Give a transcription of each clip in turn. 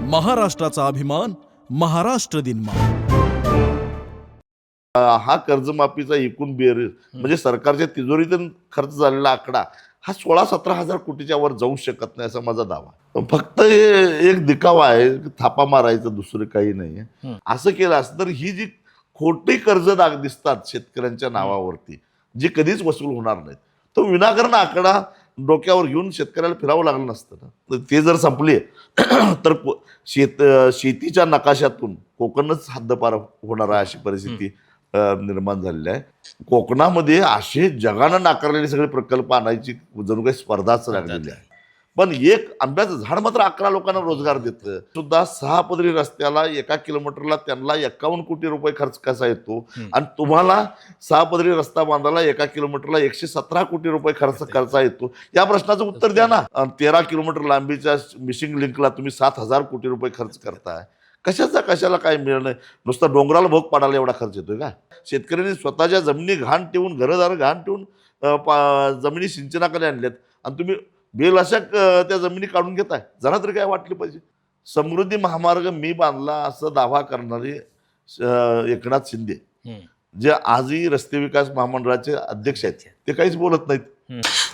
महाराष्ट्राचा अभिमान, महाराष्ट्र दिन हा कर्जमाफीचा एकूण बेरीज म्हणजे सरकारच्या तिजोरीतून खर्च झालेला आकडा हा 16-17 हजार कोटीच्या वर जाऊ शकत नाही असा माझा दावा. फक्त हे एक दिखावा आहे, थापा मारायचं, दुसरं काही नाही. असं केलं असतं तर ही जी खोटी कर्ज दिसतात शेतकऱ्यांच्या नावावरती, जी कधीच वसूल होणार नाहीत, तो विनाकारण आकडा डोक्यावर घेऊन शेतकऱ्याला फिरावं लागलं नसतं ना. तर ते जर संपले तर शेतीच्या नकाशातून कोकणच हद्दपार होणार आहे अशी परिस्थिती निर्माण झालेली आहे. कोकणामध्ये असे जगानं नाकारलेले सगळे प्रकल्प आणायची जणू काही स्पर्धाच लागलेली आहे. पण एक आंब्याचं झाड मात्र 11 लोकांना रोजगार देतं सुद्धा. 6 पदरी रस्त्याला 1 किलोमीटरला त्यांना 51 कोटी रुपये खर्च कसा येतो आणि तुम्हाला 6 पदरी रस्ता बांधायला 1 किलोमीटरला 117 कोटी रुपये खर्च येतो, या प्रश्नाचं उत्तर द्या ना. 13 किलोमीटर लांबीच्या मिशिंग लिंकला तुम्ही 7,000 कोटी रुपये खर्च करताय. कशाला काय मिळणं? नुसता डोंगराला भोग पाडायला एवढा खर्च येतोय का? शेतकऱ्यांनी स्वतःच्या जमिनी घाण ठेवून, घरदार घाण ठेवून जमिनी सिंचनाकडे आणल्यात आणि तुम्ही बेलाशक त्या जमिनी काढून घेताय. जरा तरी काय वाटलं पाहिजे. समृद्धी महामार्ग मी बांधला असं दावा करणारे एकनाथ शिंदे, जे आजही रस्ते विकास महामंडळाचे अध्यक्ष आहेत, ते काहीच बोलत नाहीत.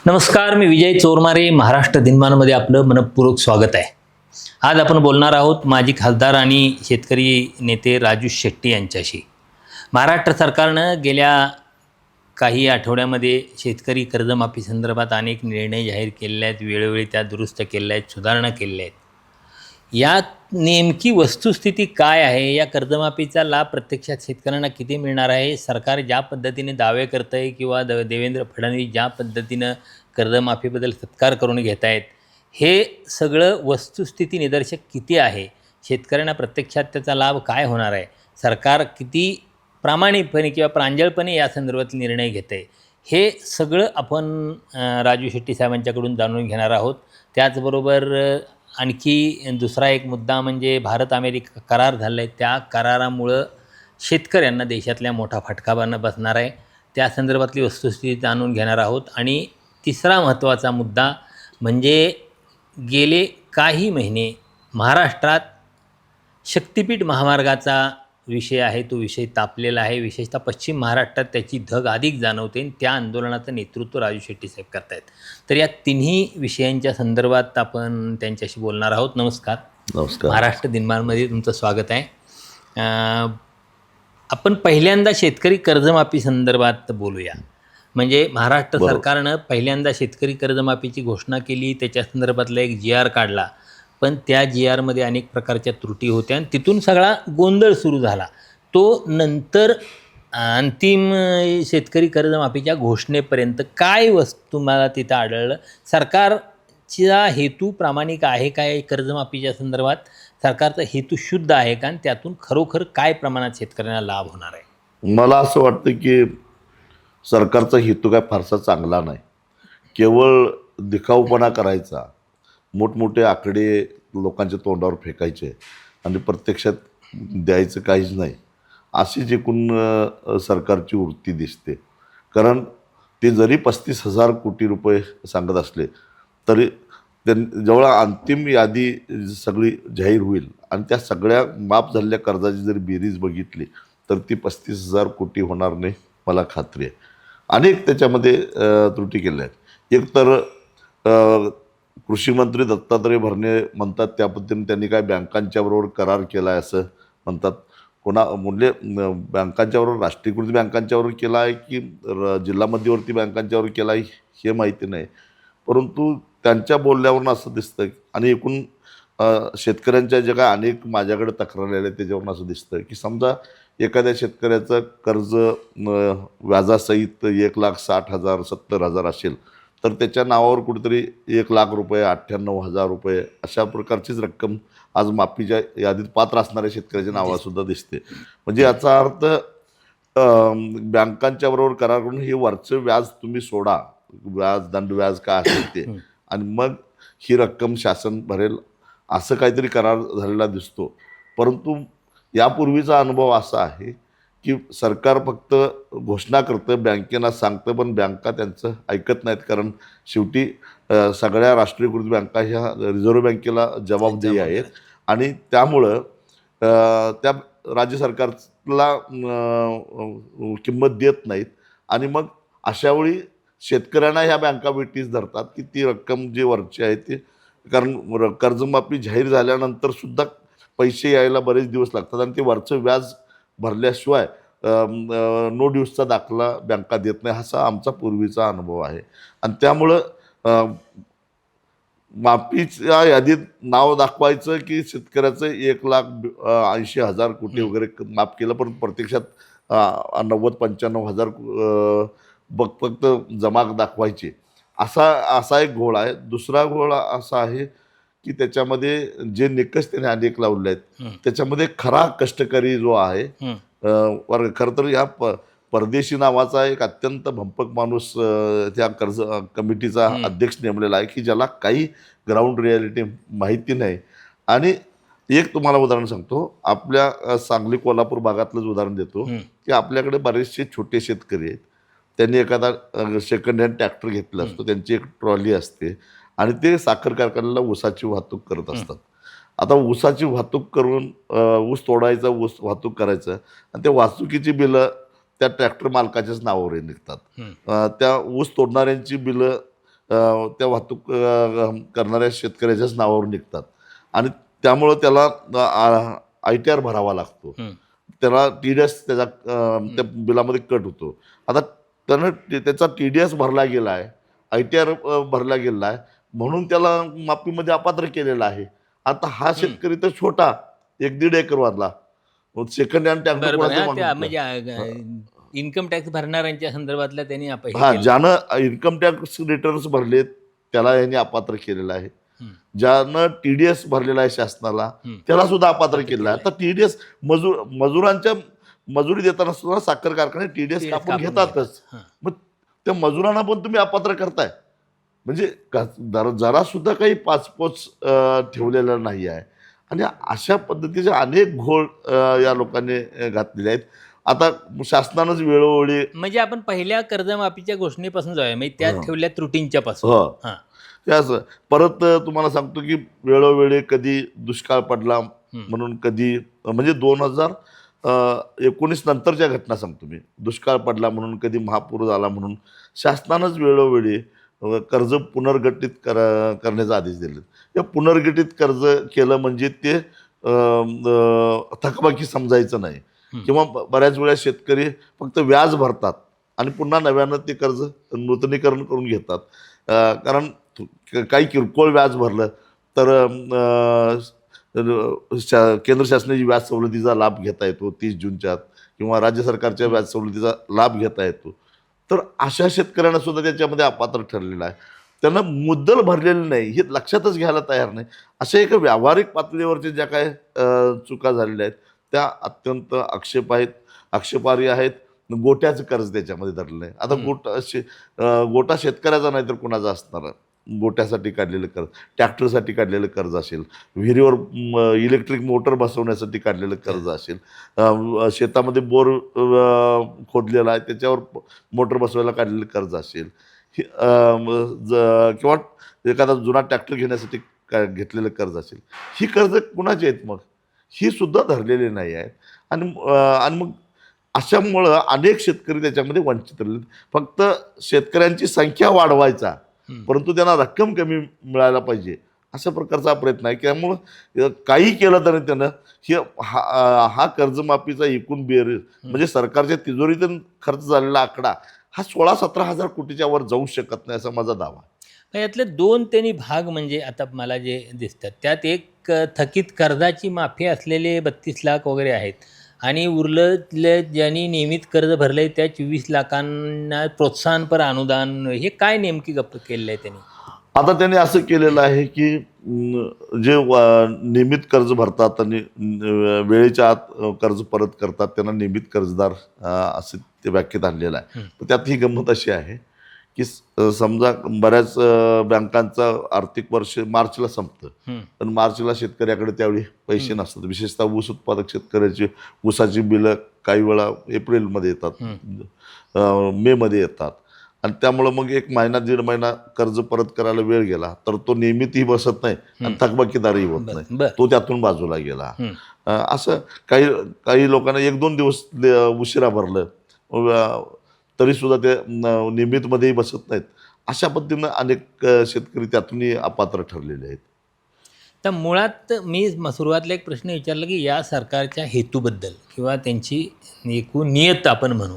नमस्कार, मी विजय चोरमारे. महाराष्ट्र दिनमानमध्ये आपलं मनपूर्वक स्वागत आहे. आज आपण बोलणार आहोत माजी खासदार आणि शेतकरी नेते राजू शेट्टी यांच्याशी. महाराष्ट्र सरकारनं गेल्या काही आठवड्यामध्ये शेतकरी कर्जमाफी संदर्भात अनेक निर्णय जाहीर केलेले आहेत, वेळोवेळी त्या दुरुस्त केलेल्या आहेत, सुधारणा केलेल्या आहेत. यात नेमकी वस्तुस्थिती काय आहे? या कर्जमाफीचा लाभ प्रत्यक्षात शेतकऱ्यांना किती मिळणार आहे? सरकार ज्या पद्धतीने दावे करतं आहे किंवा देवेंद्र फडणवीस ज्या पद्धतीनं कर्जमाफीबद्दल सत्कार करून घेत आहेत, हे सगळं वस्तुस्थिती निदर्शक किती आहे? शेतकऱ्यांना प्रत्यक्षात त्याचा लाभ काय होणार आहे? सरकार किती प्रामाणिकपणे किंवा प्रांजळपणे या संदर्भात निर्णय घेते, हे सगळं आपण राजू शेट्टी साहेबांच्याकडून जाणून घेणार आहोत. त्याचबरोबर आणखी दुसरा एक मुद्दा म्हणजे भारत अमेरिका करार झाला आहे, त्या करारामुळं शेतकऱ्यांना देशातल्या मोठा फटका बसणार आहे, त्या संदर्भातली वस्तुस्थिती जाणून घेणार आहोत. आणि तिसरा महत्त्वाचा मुद्दा म्हणजे गेले काही महिने महाराष्ट्रात शक्तिपीठ महामार्गाचा विषय आहे, तो विषय तापलेला आहे. विशेषतः पश्चिम महाराष्ट्रात त्याची धग अधिक जाणवते आणि त्या आंदोलनाचं नेतृत्व राजू शेट्टी साहेब करत आहेत. तर या तिन्ही विषयांच्या संदर्भात आपण त्यांच्याशी बोलणार आहोत. नमस्कार. नमस्कार. महाराष्ट्र दिनमानमध्ये तुमचं स्वागत आहे. आपण पहिल्यांदा शेतकरी कर्जमाफी संदर्भात बोलूया. म्हणजे महाराष्ट्र सरकारनं पहिल्यांदा शेतकरी कर्जमाफीची घोषणा केली, त्याच्या संदर्भातला एक GR काढला, पण त्या GRमध्ये अनेक प्रकारच्या त्रुटी होत्या आणि तिथून सगळा गोंधळ सुरू झाला. तो नंतर अंतिम शेतकरी कर्जमाफीच्या घोषणेपर्यंत काय तुम्हाला तिथं आढळलं? सरकारचा हेतू प्रामाणिक आहे काय? कर्जमाफीच्या संदर्भात सरकारचा हेतू शुद्ध आहे का? आणि त्यातून खरोखर काय प्रमाणात शेतकऱ्यांना लाभ होणार आहे? मला असं वाटतं की सरकारचा हेतू काय फारसा चांगला नाही. केवळ दिखाऊपणा करायचा, मोठमोठे आकडे लोकांच्या तोंडावर फेकायचे आणि प्रत्यक्षात द्यायचं काहीच नाही, अशी एकूण सरकारची वृत्ती दिसते. कारण ते जरी 35,000 कोटी रुपये सांगत असले तरी जेव्हा अंतिम यादी सगळी जाहीर होईल आणि त्या सगळ्या माफ झालेल्या कर्जाची जरी बेरीज बघितली तर ती 35,000 कोटी होणार नाही, मला खात्री आहे. अनेक त्याच्यामध्ये त्रुटी केल्या आहेत. एक तर कृषी मंत्री दत्तात्रय भरणे म्हणतात त्या पद्धतीने त्यांनी काय बँकांच्या बरोबर करार केला आहे असं म्हणतात. म्हणजे बँकांच्याबरोबर, राष्ट्रीयकृत बँकांच्याबरोबर केला आहे की जिल्हा मध्यवर्ती बँकांच्यावर केला आहे हे माहिती नाही, परंतु त्यांच्या बोलण्यावरून असं दिसतं. आणि एकूण शेतकऱ्यांच्या जे काय अनेक माझ्याकडे तक्रारी आल्या त्याच्यावरून असं दिसतं की समजा एखाद्या शेतकऱ्याचं कर्ज व्याजासहित 1,60,000 70,000 असेल तर त्याच्या नावावर कुठेतरी 1,00,000 रुपये 98,000 रुपये अशा प्रकारचीच रक्कम आज माफीच्या यादीत पात्र असणाऱ्या शेतकऱ्याच्या नावासुद्धा दिसते. म्हणजे याचा अर्थ बँकांच्या बरोबर करार करून हे वरचं व्याज तुम्ही सोडा, व्याज दंड व्याज काय असेल ते, आणि मग ही रक्कम शासन भरेल असं काहीतरी करार झालेला दिसतो. परंतु यापूर्वीचा अनुभव असा आहे की सरकार फक्त घोषणा करतं, बँकेला सांगतं, पण बँका त्यांचं ऐकत नाहीत. कारण शेवटी सगळ्या राष्ट्रीयकृत बँका ह्या रिझर्व्ह बँकेला जबाबदारी आहेत आणि त्यामुळं त्या राज्य सरकारला किंमत देत नाहीत आणि मग अशावेळी शेतकऱ्यांना ह्या बँका वेटीस धरतात की ती रक्कम जी वरची आहे ती, कारण कर्जमाफी जाहीर झाल्यानंतर सुद्धा पैसे यायला बरेच दिवस लागतात आणि ते वरचं व्याज भरल्याशिवाय नो ड्यूजचा दाखला बँका देत नाही, असा आमचा पूर्वीचा अनुभव आहे. आणि त्यामुळं माफीच्या यादीत नाव दाखवायचं की शेतकऱ्याचं 1,80,000 कोटी वगैरे माफ केलं, पण प्रत्यक्षात 90-95,000 फक्त जमा दाखवायचे, असा एक घोळ आहे. दुसरा घोळ असा आहे की त्याच्यामध्ये जे निकष त्याने अनेक लावले आहेत त्याच्यामध्ये खरा कष्टकरी जो आहे वर्ग, खरं तर या परदेशी नावाचा एक अत्यंत भंपक माणूस त्या कर्ज कमिटीचा अध्यक्ष नेमलेला आहे की ज्याला काही ग्राउंड रियालिटी माहिती नाही. आणि एक तुम्हाला उदाहरण सांगतो, आपल्या सांगली कोल्हापूर भागातलंच उदाहरण देतो की आपल्याकडे बरेचसे छोटे शेतकरी आहेत. त्यांनी एखादा सेकंड हँड ट्रॅक्टर घेतला असतो, त्यांची एक ट्रॉली असते आणि ते साखर कारखान्याला ऊसाची वाहतूक करत असतात. आता ऊसाची वाहतूक करून ऊस तोडायचा, ऊस वाहतूक करायचं आणि त्या वाहतुकीची बिलं त्या ट्रॅक्टर मालकाच्याच नावावर निघतात. त्या ऊस तोडणाऱ्यांची बिलं त्या वाहतूक करणाऱ्या शेतकऱ्याच्याच नावावर निघतात आणि त्यामुळं त्याला ITR भरावा लागतो, त्याला TDS त्याचा त्या बिलामध्ये कट होतो. आता त्यानं त्याचा TDS भरला गेला आहे, ITR भरला गेला आहे म्हणून त्याला माफीमध्ये अपात्र केलेला आहे. आता हा शेतकरी तर छोटा 1-1.5 एकर वाढला, सेकंड हँड ट्रॅक्टर म्हणजे इन्कम टॅक्स भरणाऱ्यांच्या संदर्भातल्या त्यांनी ज्यानं इन्कम टॅक्स रिटर्न्स भरलेत त्याला यांनी अपात्र केलेलं आहे. ज्यानं TDS भरलेला आहे शासनाला त्याला सुद्धा अपात्र केलेलं आहे. आता TDS मजुरांच्या मजुरी देताना सुद्धा साखर कारखाने TDS कापून घेतातच. मग त्या मजुरांना पण तुम्ही अपात्र करताय, म्हणजे जरा सुद्धा काही पाचपोच ठेवलेला नाही आहे. आणि अशा पद्धतीचे अनेक घोळ या लोकांनी घातलेले आहेत. आता शासनानंच वेळोवेळी, म्हणजे आपण पहिल्या कर्जमाफीच्या घोषणेपासून जाऊया, म्हणजे त्यात ठेवल्या त्रुटींच्या पासून. त्याच परत तुम्हाला सांगतो की वेळोवेळी कधी दुष्काळ पडला म्हणून, कधी म्हणजे 2019 नंतरच्या घटना सांगतो मी, दुष्काळ पडला म्हणून, कधी महापूर झाला म्हणून शासनानंच वेळोवेळी कर्ज पुनर्गठित करण्याचा आदेश दिले. या पुनर्गठित कर्ज केलं म्हणजे ते थकबाकी समजायचं नाही, किंवा बऱ्याच वेळा शेतकरी फक्त व्याज भरतात आणि पुन्हा नव्यानं ते कर्ज नूतनीकरण करून घेतात. कारण काही किरकोळ व्याज भरलं तर केंद्र शासनाची व्याज सवलतीचा लाभ घेता येतो 30 जूनच्या आत, किंवा राज्य सरकारच्या व्याज सवलतीचा लाभ घेता येतो. तर अशा शेतकऱ्यांना सुद्धा त्याच्यामध्ये अपात्र ठरलेलं आहे. त्यांना मुद्दल भरलेलं नाही हे लक्षातच घ्यायला तयार नाही. अशा एका व्यावहारिक पातळीवरच्या ज्या काय चुका झालेल्या आहेत त्या अत्यंत आक्षेपार्ह आहेत. गोट्याचं कर्ज त्याच्यामध्ये धरलं आहे. आता गोटा शेतकऱ्याचा नाही तर कोणाचा असणार? गोट्यासाठी काढलेलं कर्ज, ट्रॅक्टरसाठी काढलेलं कर्ज असेल, विहिरीवर इलेक्ट्रिक मोटर बसवण्यासाठी काढलेलं कर्ज असेल, शेतामध्ये बोर खोदलेला आहे त्याच्यावर मोटर बसवायला काढलेलं कर्ज असेल, किंवा एखादा जुना ट्रॅक्टर घेण्यासाठी घेतलेलं कर्ज असेल, ही कर्ज कुणाची आहेत? मग ही सुद्धा धरलेली नाही आहेत. आणि मग अशामुळं अनेक शेतकरी त्याच्यामध्ये वंचित राहिले. फक्त शेतकऱ्यांची संख्या वाढवायचा, परंतु त्यांना रक्कम कमी मिळायला पाहिजे अशा प्रकारचा प्रयत्न आहे. त्यामुळं काही केलं तरी त्यानं हा कर्जमाफीचा एकूण बेरीज म्हणजे सरकारच्या तिजोरीतून खर्च झालेला आकडा हा 16-17 हजार कोटीच्या वर जाऊ शकत नाही असा माझा दावा. यातले 2 त्यांनी भाग म्हणजे आता मला जे दिसतात त्यात एक थकीत कर्जाची माफी असलेले 32 लाख वगैरे आहेत आणि उरलं ज्यांनी नियमित कर्ज भरलंय त्या 24 लाखांना प्रोत्साहनपर अनुदान, हे काय नेमकी गप्प केलेलं आहे त्यांनी? आता त्यांनी असं केलेलं आहे की जे नियमित कर्ज भरतात आणि वेळेच्या आत कर्ज परत करतात त्यांना नियमित कर्जदार असे ते व्याख्येत आणलेलं आहे. तर त्यात ही गंमत अशी आहे की समजा बऱ्याच बँकांचं आर्थिक वर्ष मार्चला संपतं, पण मार्चला शेतकऱ्याकडे त्यावेळी पैसे नसतात. विशेषतः ऊस उत्पादक शेतकऱ्याची ऊसाची बिलं काही वेळा एप्रिलमध्ये येतात, मेमध्ये येतात आणि त्यामुळं मग 1 महिना 1.5 महिना कर्ज परत करायला वेळ गेला तर तो नियमितही बसत नाही आणि थकबाकीदारही होत नाही, बर. तो त्यातून बाजूला गेला. असं काही काही लोकांना 1-2 दिवस उशिरा भरलं तरी सुद्धा ते नियमितमध्येही बसत नाहीत. अशा पद्धतीनं अनेक शेतकरी त्यातूनही अपात्र ठरलेले आहेत. तर मुळात मी सुरुवातीला एक प्रश्न विचारला की या सरकारच्या हेतूबद्दल किंवा त्यांची एकूण नियत आपण म्हणू.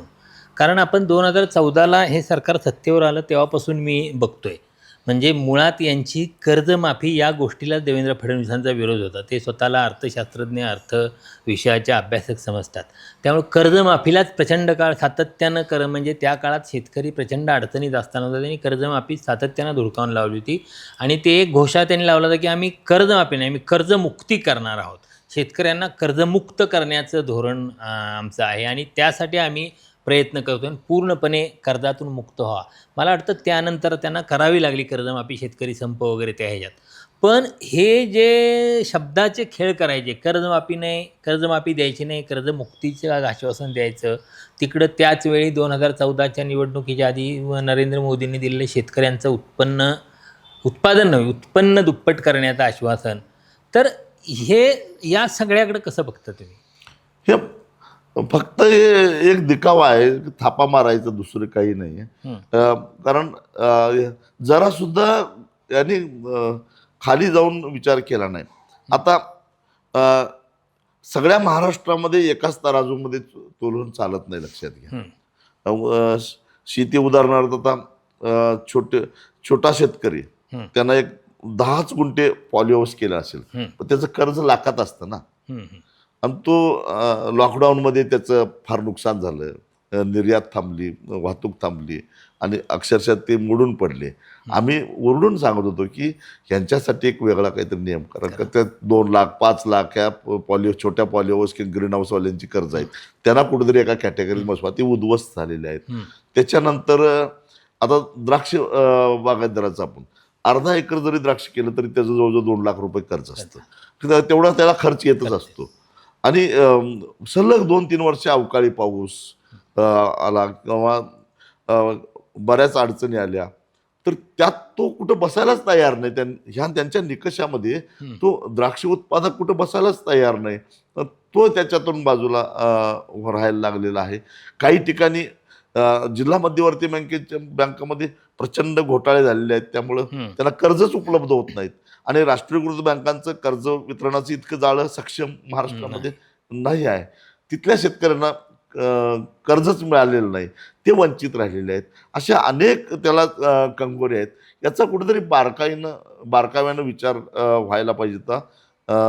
कारण आपण 2014ला हे सरकार सत्तेवर आलं तेव्हापासून मी बघतोय. म्हणजे मुळात यांची कर्जमाफी या गोष्टीला देवेंद्र फडणवीसांचा विरोध होता. ते स्वतःला अर्थशास्त्रज्ञ, अर्थ विषयाचे अभ्यासक समजतात. त्यामुळे कर्जमाफीलाच प्रचंड काळ सातत्यानं म्हणजे त्या काळात शेतकरी प्रचंड अडचणीत असताना होता. त्यांनी कर्जमाफी सातत्यानं धुडकावून लावली होती आणि ते एक घोषणा त्यांनी लावला होता की आम्ही कर्जमाफी नाही, आम्ही कर्जमुक्ती करणार आहोत. शेतकऱ्यांना कर्जमुक्त करण्याचं धोरण आमचं आहे आणि त्यासाठी आम्ही प्रयत्न करतो आणि पूर्णपणे कर्जातून मुक्त व्हा. मला वाटतं त्यानंतर त्यांना करावी लागली कर्जमाफी, शेतकरी संप वगैरे त्या ह्याच्यात. पण हे जे शब्दाचे खेळ करायचे, कर्जमाफी नाही, कर्जमाफी द्यायची नाही, कर्जमुक्तीचं आश्वासन द्यायचं, तिकडं त्याच वेळी 2014च्या निवडणुकीच्या आधी नरेंद्र मोदींनी दिलेलं शेतकऱ्यांचं उत्पादन नव्हे उत्पन्न दुप्पट करण्याचं आश्वासन. तर हे या सगळ्याकडे कसं बघता तुम्ही? हे फक्त हे एक दिखावा आहे, थापा मारायचं, दुसरं काही नाही आहे. कारण जरा सुद्धा यांनी खाली जाऊन विचार केला नाही. आता सगळ्या महाराष्ट्रामध्ये एकाच तराजूमध्ये तोलून चालत नाही, लक्षात घ्या. शेती उदाहरणार्थ आता छोटा शेतकरी त्यांना एक 10 गुंठे पॉलिहाऊस केला असेल तर त्याचं कर्ज लाखात असतं ना. आणि तो लॉकडाऊनमध्ये त्याचं फार नुकसान झालं, निर्यात थांबली, वाहतूक थांबली आणि अक्षरशः ते मोडून पडले. आम्ही ओरडून सांगत होतो की यांच्यासाठी एक वेगळा काहीतरी नियम करा. का त्या 2 लाख 5 लाख ह्या छोट्या पॉलिहाऊस किंवा ग्रीन हाऊसवाल्यांची कर्ज आहेत त्यांना कुठेतरी एका कॅटेगरीत बसवा. ते उद्ध्वस्त झालेले आहेत. त्याच्यानंतर आता द्राक्ष बागायतदाराचं आपण 1/2 एकर जरी द्राक्ष केलं तरी त्याचं जवळजवळ 2 लाख रुपये कर्ज असतं. तेवढा त्याला खर्च येतच असतो. आणि सलग 2-3 वर्ष अवकाळी पाऊस आला किंवा बऱ्याच अडचणी आल्या तर त्यात तो कुठं बसायलाच तयार नाही. त्यांच्या निकषामध्ये तो द्राक्ष उत्पादक कुठं बसायलाच तयार नाही. तो त्याच्यातून बाजूला राहायला लागलेला आहे. काही ठिकाणी जिल्हा मध्यवर्ती बँकामध्ये प्रचंड घोटाळे झालेले आहेत, त्यामुळं त्यांना कर्जच उपलब्ध होत नाहीत. आणि राष्ट्रीयकृत बँकांचं कर्ज वितरणाचं इतकं जाळं सक्षम महाराष्ट्रामध्ये नाही आहे. तिथल्या शेतकऱ्यांना कर्जच मिळालेलं नाही, ते वंचित राहिलेले आहेत. अशा अनेक त्याला कंगोरे आहेत. याचा कुठेतरी बारकाव्यानं विचार व्हायला पाहिजे होता.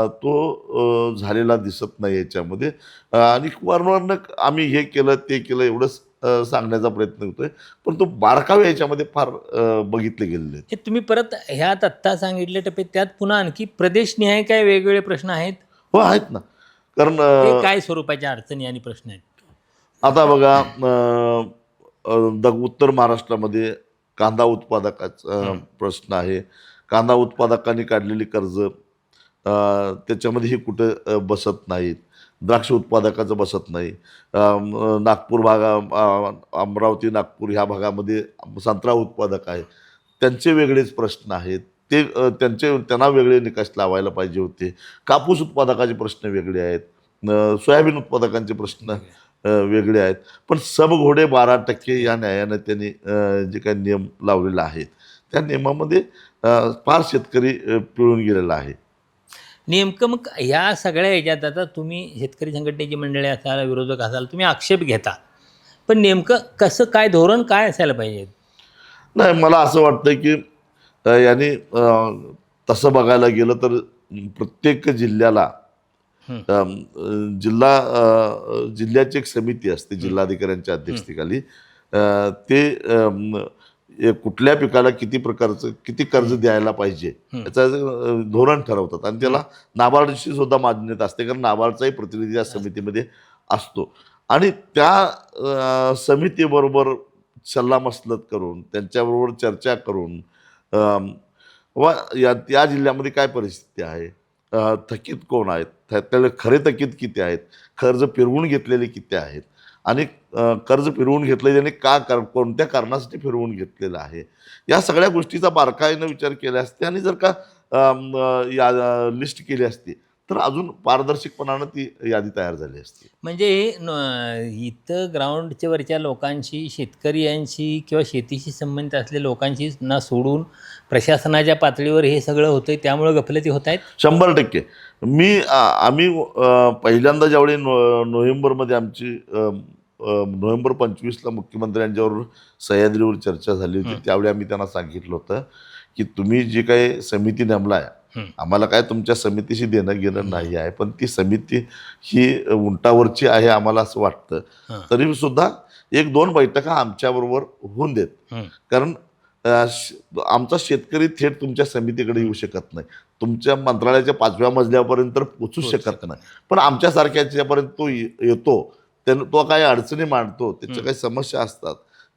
तो झालेला दिसत नाही याच्यामध्ये. आणि वारंवार आम्ही हे केलं ते केलं एवढंच सांगण्याचा प्रयत्न होतोय, पण तो बारकावे याच्यामध्ये फार बघितले गेलेले आहेत. हे तुम्ही परत ह्यात आत्ता सांगितले टप्पे, त्यात पुन्हा आणखी प्रदेशनिहाय काय वेगवेगळे प्रश्न आहेत? हो, आहेत ना. कारण काय स्वरूपाच्या अडचणी आणि प्रश्न आहेत? आता बघा, उत्तर महाराष्ट्रामध्ये कांदा उत्पादकाचा प्रश्न आहे. कांदा उत्पादकांनी काढलेली कर्ज त्याच्यामध्ये ही कुठं बसत नाहीत. द्राक्ष उत्पादकाचं बसत नाही. नागपूर अमरावती नागपूर ह्या भागामध्ये संत्रा उत्पादक आहे, त्यांचे वेगळेच प्रश्न आहेत. ते त्यांना वेगळे निकष लावायला पाहिजे होते. कापूस उत्पादकाचे प्रश्न वेगळे आहेत, सोयाबीन उत्पादकांचे प्रश्न वेगळे आहेत. पण सब घोडे 12% या न्यायानं त्यांनी जे काही नियम लावलेला आहे त्या नियमामध्ये फार शेतकरी पिळून गेलेला आहे. नेमकं मग ह्या सगळ्या ह्याच्यात आता तुम्ही शेतकरी संघटनेची मंडळी असाल, विरोधक असाल, तुम्ही आक्षेप घेता, पण नेमकं कसं काय धोरण काय असायला पाहिजे? नाही, मला असं वाटतं की यांनी तसं बघायला गेलं तर प्रत्येक जिल्ह्याला जिल्ह्याची एक समिती असते जिल्हाधिकाऱ्यांच्या अध्यक्षतेखाली. ते कुठल्या पिकाला किती कर्ज द्यायला पाहिजे याचं धोरण ठरवतात आणि त्याला नाबार्डची सुद्धा मान्यता असते, कारण नाबार्डचाही प्रतिनिधी या समितीमध्ये असतो. आणि त्या समितीबरोबर सल्लामसलत करून त्यांच्याबरोबर चर्चा करून या जिल्ह्यामध्ये काय परिस्थिती आहे, थकीत कोण आहेत, त्याला खरे थकीत किती आहेत, कर्ज फिरवून घेतलेले किती आहेत, आणि कर्ज फिरवून घेतलं त्याने कोणत्या कारणासाठी फिरवून घेतलेलं आहे, या सगळ्या गोष्टीचा बारकाईनं विचार केला असते आणि जर का या लिस्ट केली असती तर अजून पारदर्शकपणानं ती यादी तयार झाली असती. म्हणजे इथं ग्राउंडच्या वरच्या लोकांशी, शेतकऱ्यांशी किंवा शेतीशी संबंधित असलेल्या लोकांशी ना सोडून प्रशासनाच्या पातळीवर हे सगळं होतंय, त्यामुळे गफलती होत आहेत. 100%. आम्ही पहिल्यांदा ज्यावेळी नोव्हेंबरमध्ये आमची नोव्हेंबर 25ला मुख्यमंत्र्यांच्यावर सह्याद्रीवर चर्चा झाली होती, त्यावेळी आम्ही त्यांना सांगितलं होतं की तुम्ही जी काही समिती नेमलाय, आम्हाला काय तुमच्या समितीशी देणं घेणं नाही आहे, पण ती समिती ही उंटावरची आहे आम्हाला असं वाटतं. तरी सुद्धा 1-2 बैठका आमच्याबरोबर होऊन देत, कारण आमचा शेतकरी थेट तुमच्या समितीकडे येऊ शकत नाही, तुमच्या मंत्रालयाच्या 5व्या मजल्यापर्यंत तर पोचू शकत नाही, पण आमच्यासारख्याच्यापर्यंत तो येतो, तो काही अडचणी मांडतो, त्याच्या काही समस्या असतात,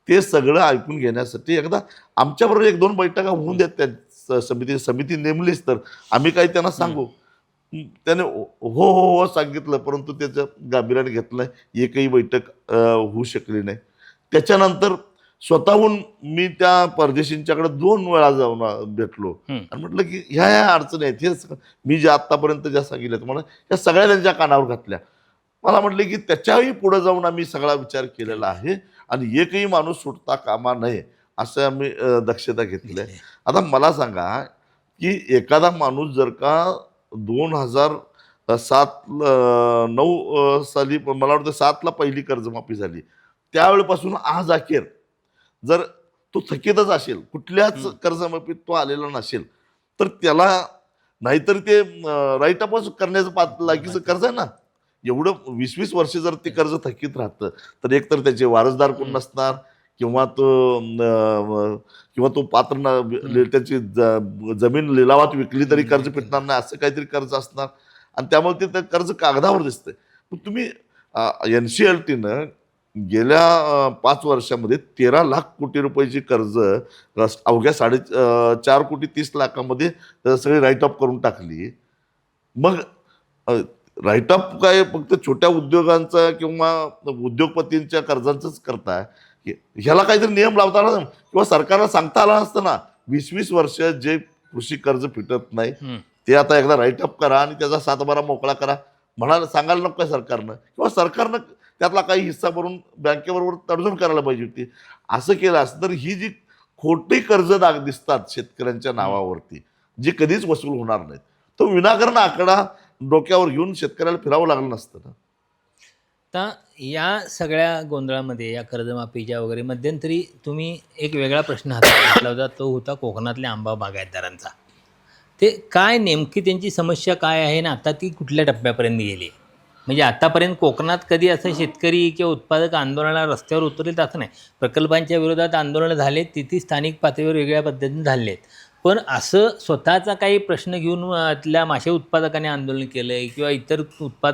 ते सगळं ऐकून घेण्यासाठी एकदा आमच्याबरोबर 1-2 बैठका होऊन देत. त्या समिती नेमलीच तर आम्ही काही त्यांना सांगू. त्याने हो हो हो सांगितलं, परंतु त्याचं गांभीर्याने घेतलं नाही, एकही बैठक होऊ शकली नाही. त्याच्यानंतर स्वतःहून मी त्या परदेशींच्याकडे 2 वेळा जाऊन भेटलो आणि म्हटलं की ह्या अडचणी आहेत, हेच मी ज्या आत्तापर्यंत ज्या सांगितल्या तुम्हाला या सगळ्या त्यांच्या कानावर घातल्या. मला म्हटले की त्याच्याही पुढे जाऊन आम्ही सगळा विचार केलेला आहे आणि एकही माणूस सुटता कामा नये असं आम्ही दक्षता घेतली आहे. आता मला सांगा की एखादा माणूस जर का 2007-9 साली, मला वाटतं 7ला पहिली कर्जमाफी झाली, त्यावेळेपासून आज अखेर जर तो थकीतच असेल, कुठल्याच कर्जमाफीत तो आलेला नसेल, तर त्याला नाहीतर ते राईट अपच करण्याचं लायकीचं कर्ज आहे ना. एवढं 20-20 वर्ष जर ते कर्ज थकीत राहतं तर एकतर त्याचे वारसदार कोण नसणार, किंवा तो पात्र त्याची जमीन लिलावात विकली तरी कर्ज फिटणार नाही, असं काहीतरी कर्ज असणार आणि त्यामुळे ते कर्ज कागदावर दिसतंय. पण तुम्ही NCLTनं गेल्या 5 वर्षामध्ये 13 लाख कोटी रुपयाची कर्ज अवघ्या 4,30,00,000मध्ये सगळी राईट ऑफ करून टाकली. मग राईट ऑफ काय फक्त छोट्या उद्योगांचा किंवा उद्योगपतींच्या कर्जांचंच करताय, ह्याला काहीतरी नियम लावता आला किंवा सरकारला सांगता आला असतं ना, 20-20 वर्ष जे कृषी कर्ज फिटत नाही ते आता एकदा राईट अप करा आणि त्याचा 7-12 मोकळा करा सांगायला नको काय सरकारनं, किंवा सरकारनं त्यातला काही हिस्सा भरून बँकेबरोबर तडजोड करायला पाहिजे होती. असं केलं असतं तर ही जी खोटी कर्ज दिसतात शेतकऱ्यांच्या नावावरती, जी कधीच वसूल होणार नाहीत, तो विनाकारण आकडा डोक्यावर घेऊन शेतकऱ्याला फिरावं लागलं नसतं ना. आता या सगळ्या गोंधळामध्ये, या कर्जमाफीच्या वगैरे मध्यंतरी तुम्ही एक वेगळा प्रश्न हातात घेतला होता, तो होता कोकणातल्या आंबा बागायतदारांचा. ते काय नेमकी त्यांची समस्या काय आहे ना आता ती कुठल्या टप्प्यापर्यंत गेली? म्हणजे आतापर्यंत कोकणात कधी असं शेतकरी किंवा उत्पादक आंदोलनाला रस्त्यावर उतरलेत असं नाही. प्रकल्पांच्या विरोधात आंदोलनं झालेत, तिथे स्थानिक पातळीवर वेगळ्या पद्धतीने झाले आहेत, पण असं स्वतःचा काही प्रश्न घेऊन त्याला मासे उत्पादकाने आंदोलन केलं आहे किंवा इतर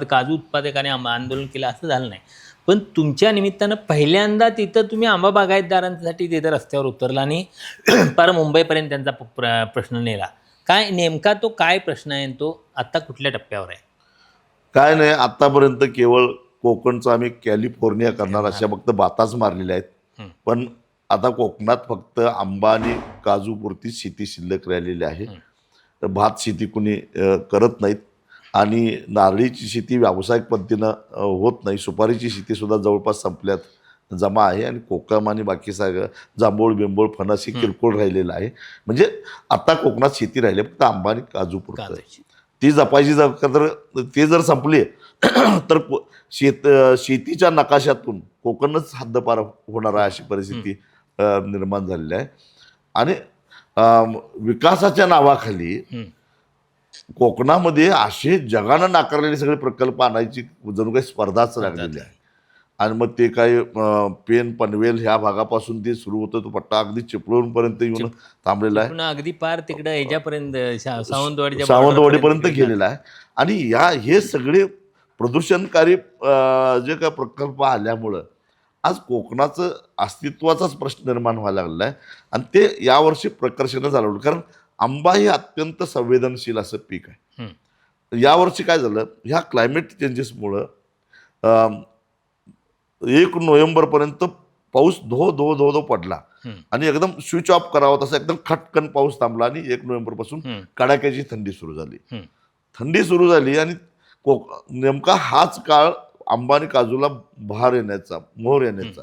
काजू उत्पादकाने आंदोलन केलं असं झालं नाही. पण तुमच्या निमित्तानं पहिल्यांदा तिथं तुम्ही आंबा बागायतदारांसाठी तिथं रस्त्यावर उतरला आणि पार मुंबईपर्यंत त्यांचा प्रश्न नेला. काय नेमका तो काय प्रश्न आहे, तो आत्ता कुठल्या टप्प्यावर आहे? काय नाही, आतापर्यंत केवळ कोकणचं आम्ही कॅलिफोर्निया करणार अशा फक्त बाताच मारलेल्या आहेत, पण आता कोकणात फक्त आंबा आणि काजूपुरती शेती शिल्लक राहिलेली आहे. भात शेती कुणी करत नाहीत आणि नारळीची शेती व्यावसायिक पद्धतीनं होत नाही. सुपारीची शेतीसुद्धा जवळपास संपल्यात जमा आहे आणि कोकम आणि बाकी सगळं जांभूळ बिंबोळ फणस हे किरकोळ राहिलेलं आहे. म्हणजे आता कोकणात शेती राहिली फक्त आंबा आणि काजूपुरतं. ती जपायची तर ते जर संपले तर शेतीच्या नकाशातून कोकणच हद्दपार होणार आहे अशी परिस्थिती निर्माण झालेली आहे. आणि विकासाच्या नावाखाली कोकणामध्ये असे जगानं नाकारलेले सगळे प्रकल्प आणायची जणू काही स्पर्धाच लागलेली आहे. आणि मग ते काय पेन पनवेल ह्या भागापासून ते सुरू होतं, तो पट्टा अगदी चिपळूणपर्यंत येऊन थांबलेला आहे, अगदी पार तिकडे ह्याच्यापर्यंत सावंतवाडीपर्यंत गेलेला आहे. आणि हे सगळे प्रदूषणकारी जे काय प्रकल्प आल्यामुळं आज कोकणाचं अस्तित्वाचाच प्रश्न निर्माण व्हायला लागलेला आहे. आणि ते यावर्षी प्रकर्षानं झालं, कारण आंबा हे अत्यंत संवेदनशील असं पीक आहे. यावर्षी काय झालं, ह्या क्लायमेट चेंजेसमुळं 1 नोव्हेंबरपर्यंत पाऊस धो धो धो धो पडला आणि एकदम स्विच ऑफ करावा तसा एकदम खटकन पाऊस थांबला आणि 1 नोव्हेंबरपासून कडाक्याची थंडी सुरू झाली. थंडी सुरू झाली आणि नेमका हाच काळ आंबा आणि काजूला बहार येण्याचा, मोहर येण्याचा.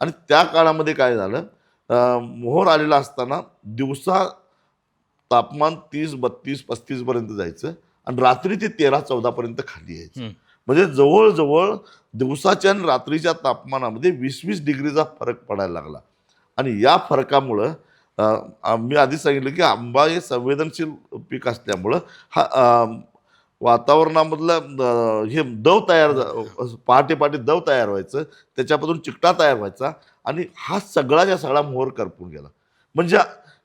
आणि त्या काळामध्ये काय झालं, मोहर आलेला असताना दिवसा तापमान 30, 32, 35 पर्यंत जायचं आणि रात्री ते 13-14 पर्यंत खाली यायचं. म्हणजे जवळजवळ दिवसाच्या आणि रात्रीच्या तापमानामध्ये 20-20 डिग्रीचा फरक पडायला लागला. आणि या फरकामुळं मी आधी सांगितलं की आंबा हे संवेदनशील पीक असल्यामुळं वातावरणामधलं हे दव तयार पहाटे पहाटे दव तयार व्हायचं, त्याच्यापासून चिकटा तयार व्हायचा आणि हा सगळाच्या सगळा मोहर करपून गेला. म्हणजे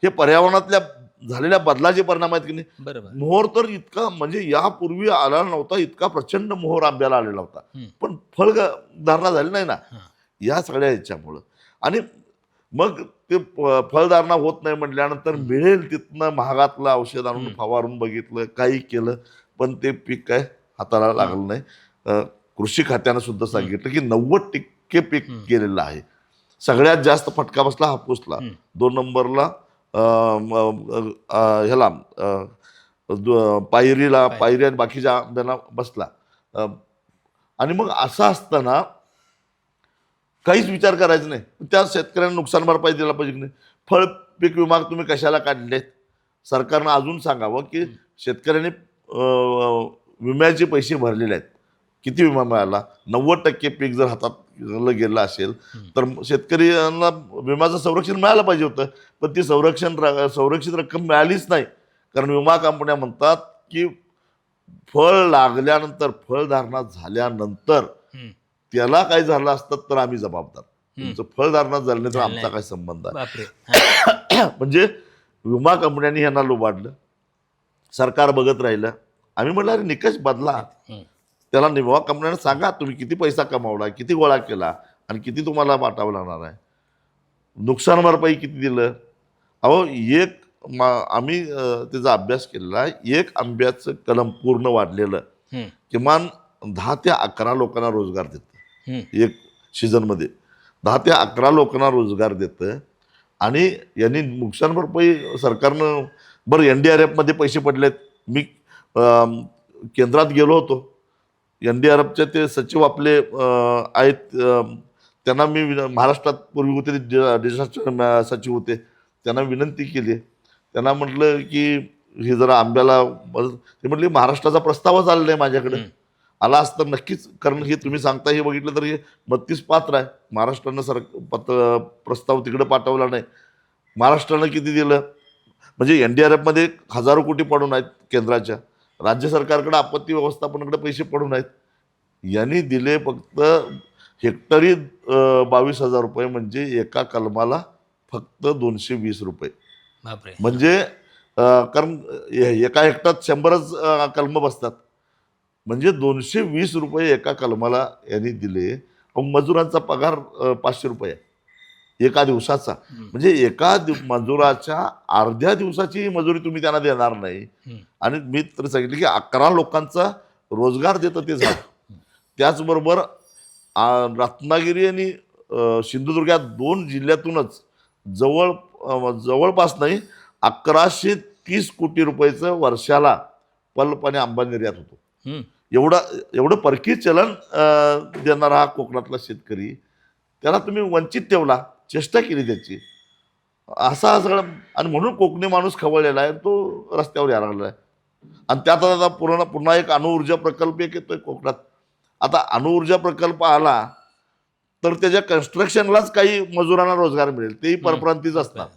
हे पर्यावरणातल्या झालेल्या बदलाचे परिणाम आहेत की नाही. बरोबर. मोहर तर इतका म्हणजे यापूर्वी आला नव्हता, इतका प्रचंड मोहर आंब्याला आलेला होता, पण फळधारणा झाली नाही ना या सगळ्या ह्याच्यामुळं. आणि मग ते फळधारणा होत नाही म्हटल्यानंतर मिळेल तिथनं महागातलं औषध आणून फवारून बघितलं, काही केलं, पण ते पीक काय हाताला लागलं नाही. कृषी खात्यानं सुद्धा सांगितलं की 90% पीक गेलेलं आहे. सगळ्यात जास्त फटका बसला हापूसला, 2 नंबरला ह्याला पायरी आणि बाकीच्या आंब्यांना बसला. आणि मग असं असताना काहीच विचार करायचा नाही, त्या शेतकऱ्यांना नुकसान भरपाई दिला पाहिजे की नाही. फळ पीक विमा तुम्ही कशाला काढलेत? सरकारनं अजून सांगावं की शेतकऱ्यांनी विम्याचे पैसे भरलेले आहेत, किती विमा मिळाला. 90% पीक जर हातात गेलं असेल तर शेतकऱ्यांना विम्याचं संरक्षण मिळालं पाहिजे होतं, पण ती संरक्षित रक्कम मिळालीच नाही. कारण विमा कंपन्या म्हणतात की फळ लागल्यानंतर, फळधारणा झाल्यानंतर त्याला काय झालं असतं तर आम्ही जबाबदार, तुमचं फळधारणा झालं नाही तर आमचा काय संबंध आहे. म्हणजे विमा कंपन्यांनी ह्यांना लुबाडलं, सरकार बघत राहिलं. आम्ही म्हटलं अरे निकष बदला, त्याला विमा कंपन्यांना सांगा तुम्ही किती पैसा कमावला, किती गोळा केला आणि किती तुम्हाला वाटावं लागणार आहे, नुकसान भरपाई किती दिलं. अहो आम्ही त्याचा अभ्यास केलेला, एक आंब्याचं कलम पूर्ण वाढलेलं किमान 10 ते 11 लोकांना रोजगार देतं. एक सीझनमध्ये 10 ते 11 लोकांना रोजगार देतं. आणि यांनी नुकसान भरपाई सरकारनं, बरं NDRF मध्ये पैसे पडलेत. मी केंद्रात गेलो होतो, NDRFचे ते सचिव आपले आहेत, त्यांना मी महाराष्ट्रात पूर्वी होते डिझास्टर सचिव होते, त्यांना विनंती केली. त्यांना म्हटलं की हे जरा आंब्याला ते म्हटले महाराष्ट्राचा प्रस्तावच आला नाही माझ्याकडे, आला असतं नक्कीच, कारण हे तुम्ही सांगता हे बघितलं तर हे 32 पात्र आहे. महाराष्ट्रानं प्रस्ताव तिकडे पाठवला नाही. महाराष्ट्रानं किती दिलं, म्हणजे NDRF मध्ये हजारो कोटी पडून आहेत केंद्राच्या, राज्य सरकारकडे आपत्ती व्यवस्थापनाकडे पैसे पडून आहेत. यांनी दिले फक्त हेक्टरी 22,000 रुपये, म्हणजे एका कलमाला फक्त 220 रुपये. म्हणजे कारण एका हेक्टरात 100च कलम बसतात, म्हणजे 220 रुपये एका कलमाला यांनी दिले. मजुरांचा पगार 500 रुपये एका दिवसाचा, म्हणजे एका मजुराच्या अर्ध्या दिवसाची मजुरी तुम्ही त्यांना देणार नाही. आणि मी तर सांगितलं की 11 लोकांचा रोजगार देतं ते झाड. त्याचबरोबर रत्नागिरी आणि सिंधुदुर्ग या 2 जिल्ह्यातूनच जवळपास नाही 1130 कोटी रुपयाचं वर्षाला पल्प आणि आंबा निर्यात होतो. एवढं परकीय चलन देणारा हा कोकणातला शेतकरी, त्याला तुम्ही वंचित ठेवला, चेष्टा केली त्याची, असा सगळं. आणि म्हणून कोकणी माणूस खवळलेला आहे, तो रस्त्यावर यायला लागला आहे. आणि त्यात आता पुन्हा एक अणुऊर्जा प्रकल्प एक येतोय कोकणात. आता अणुऊर्जा प्रकल्प आला तर त्याच्या कन्स्ट्रक्शनलाच काही मजुरांना रोजगार मिळेल, तेही परप्रांतीच असतात.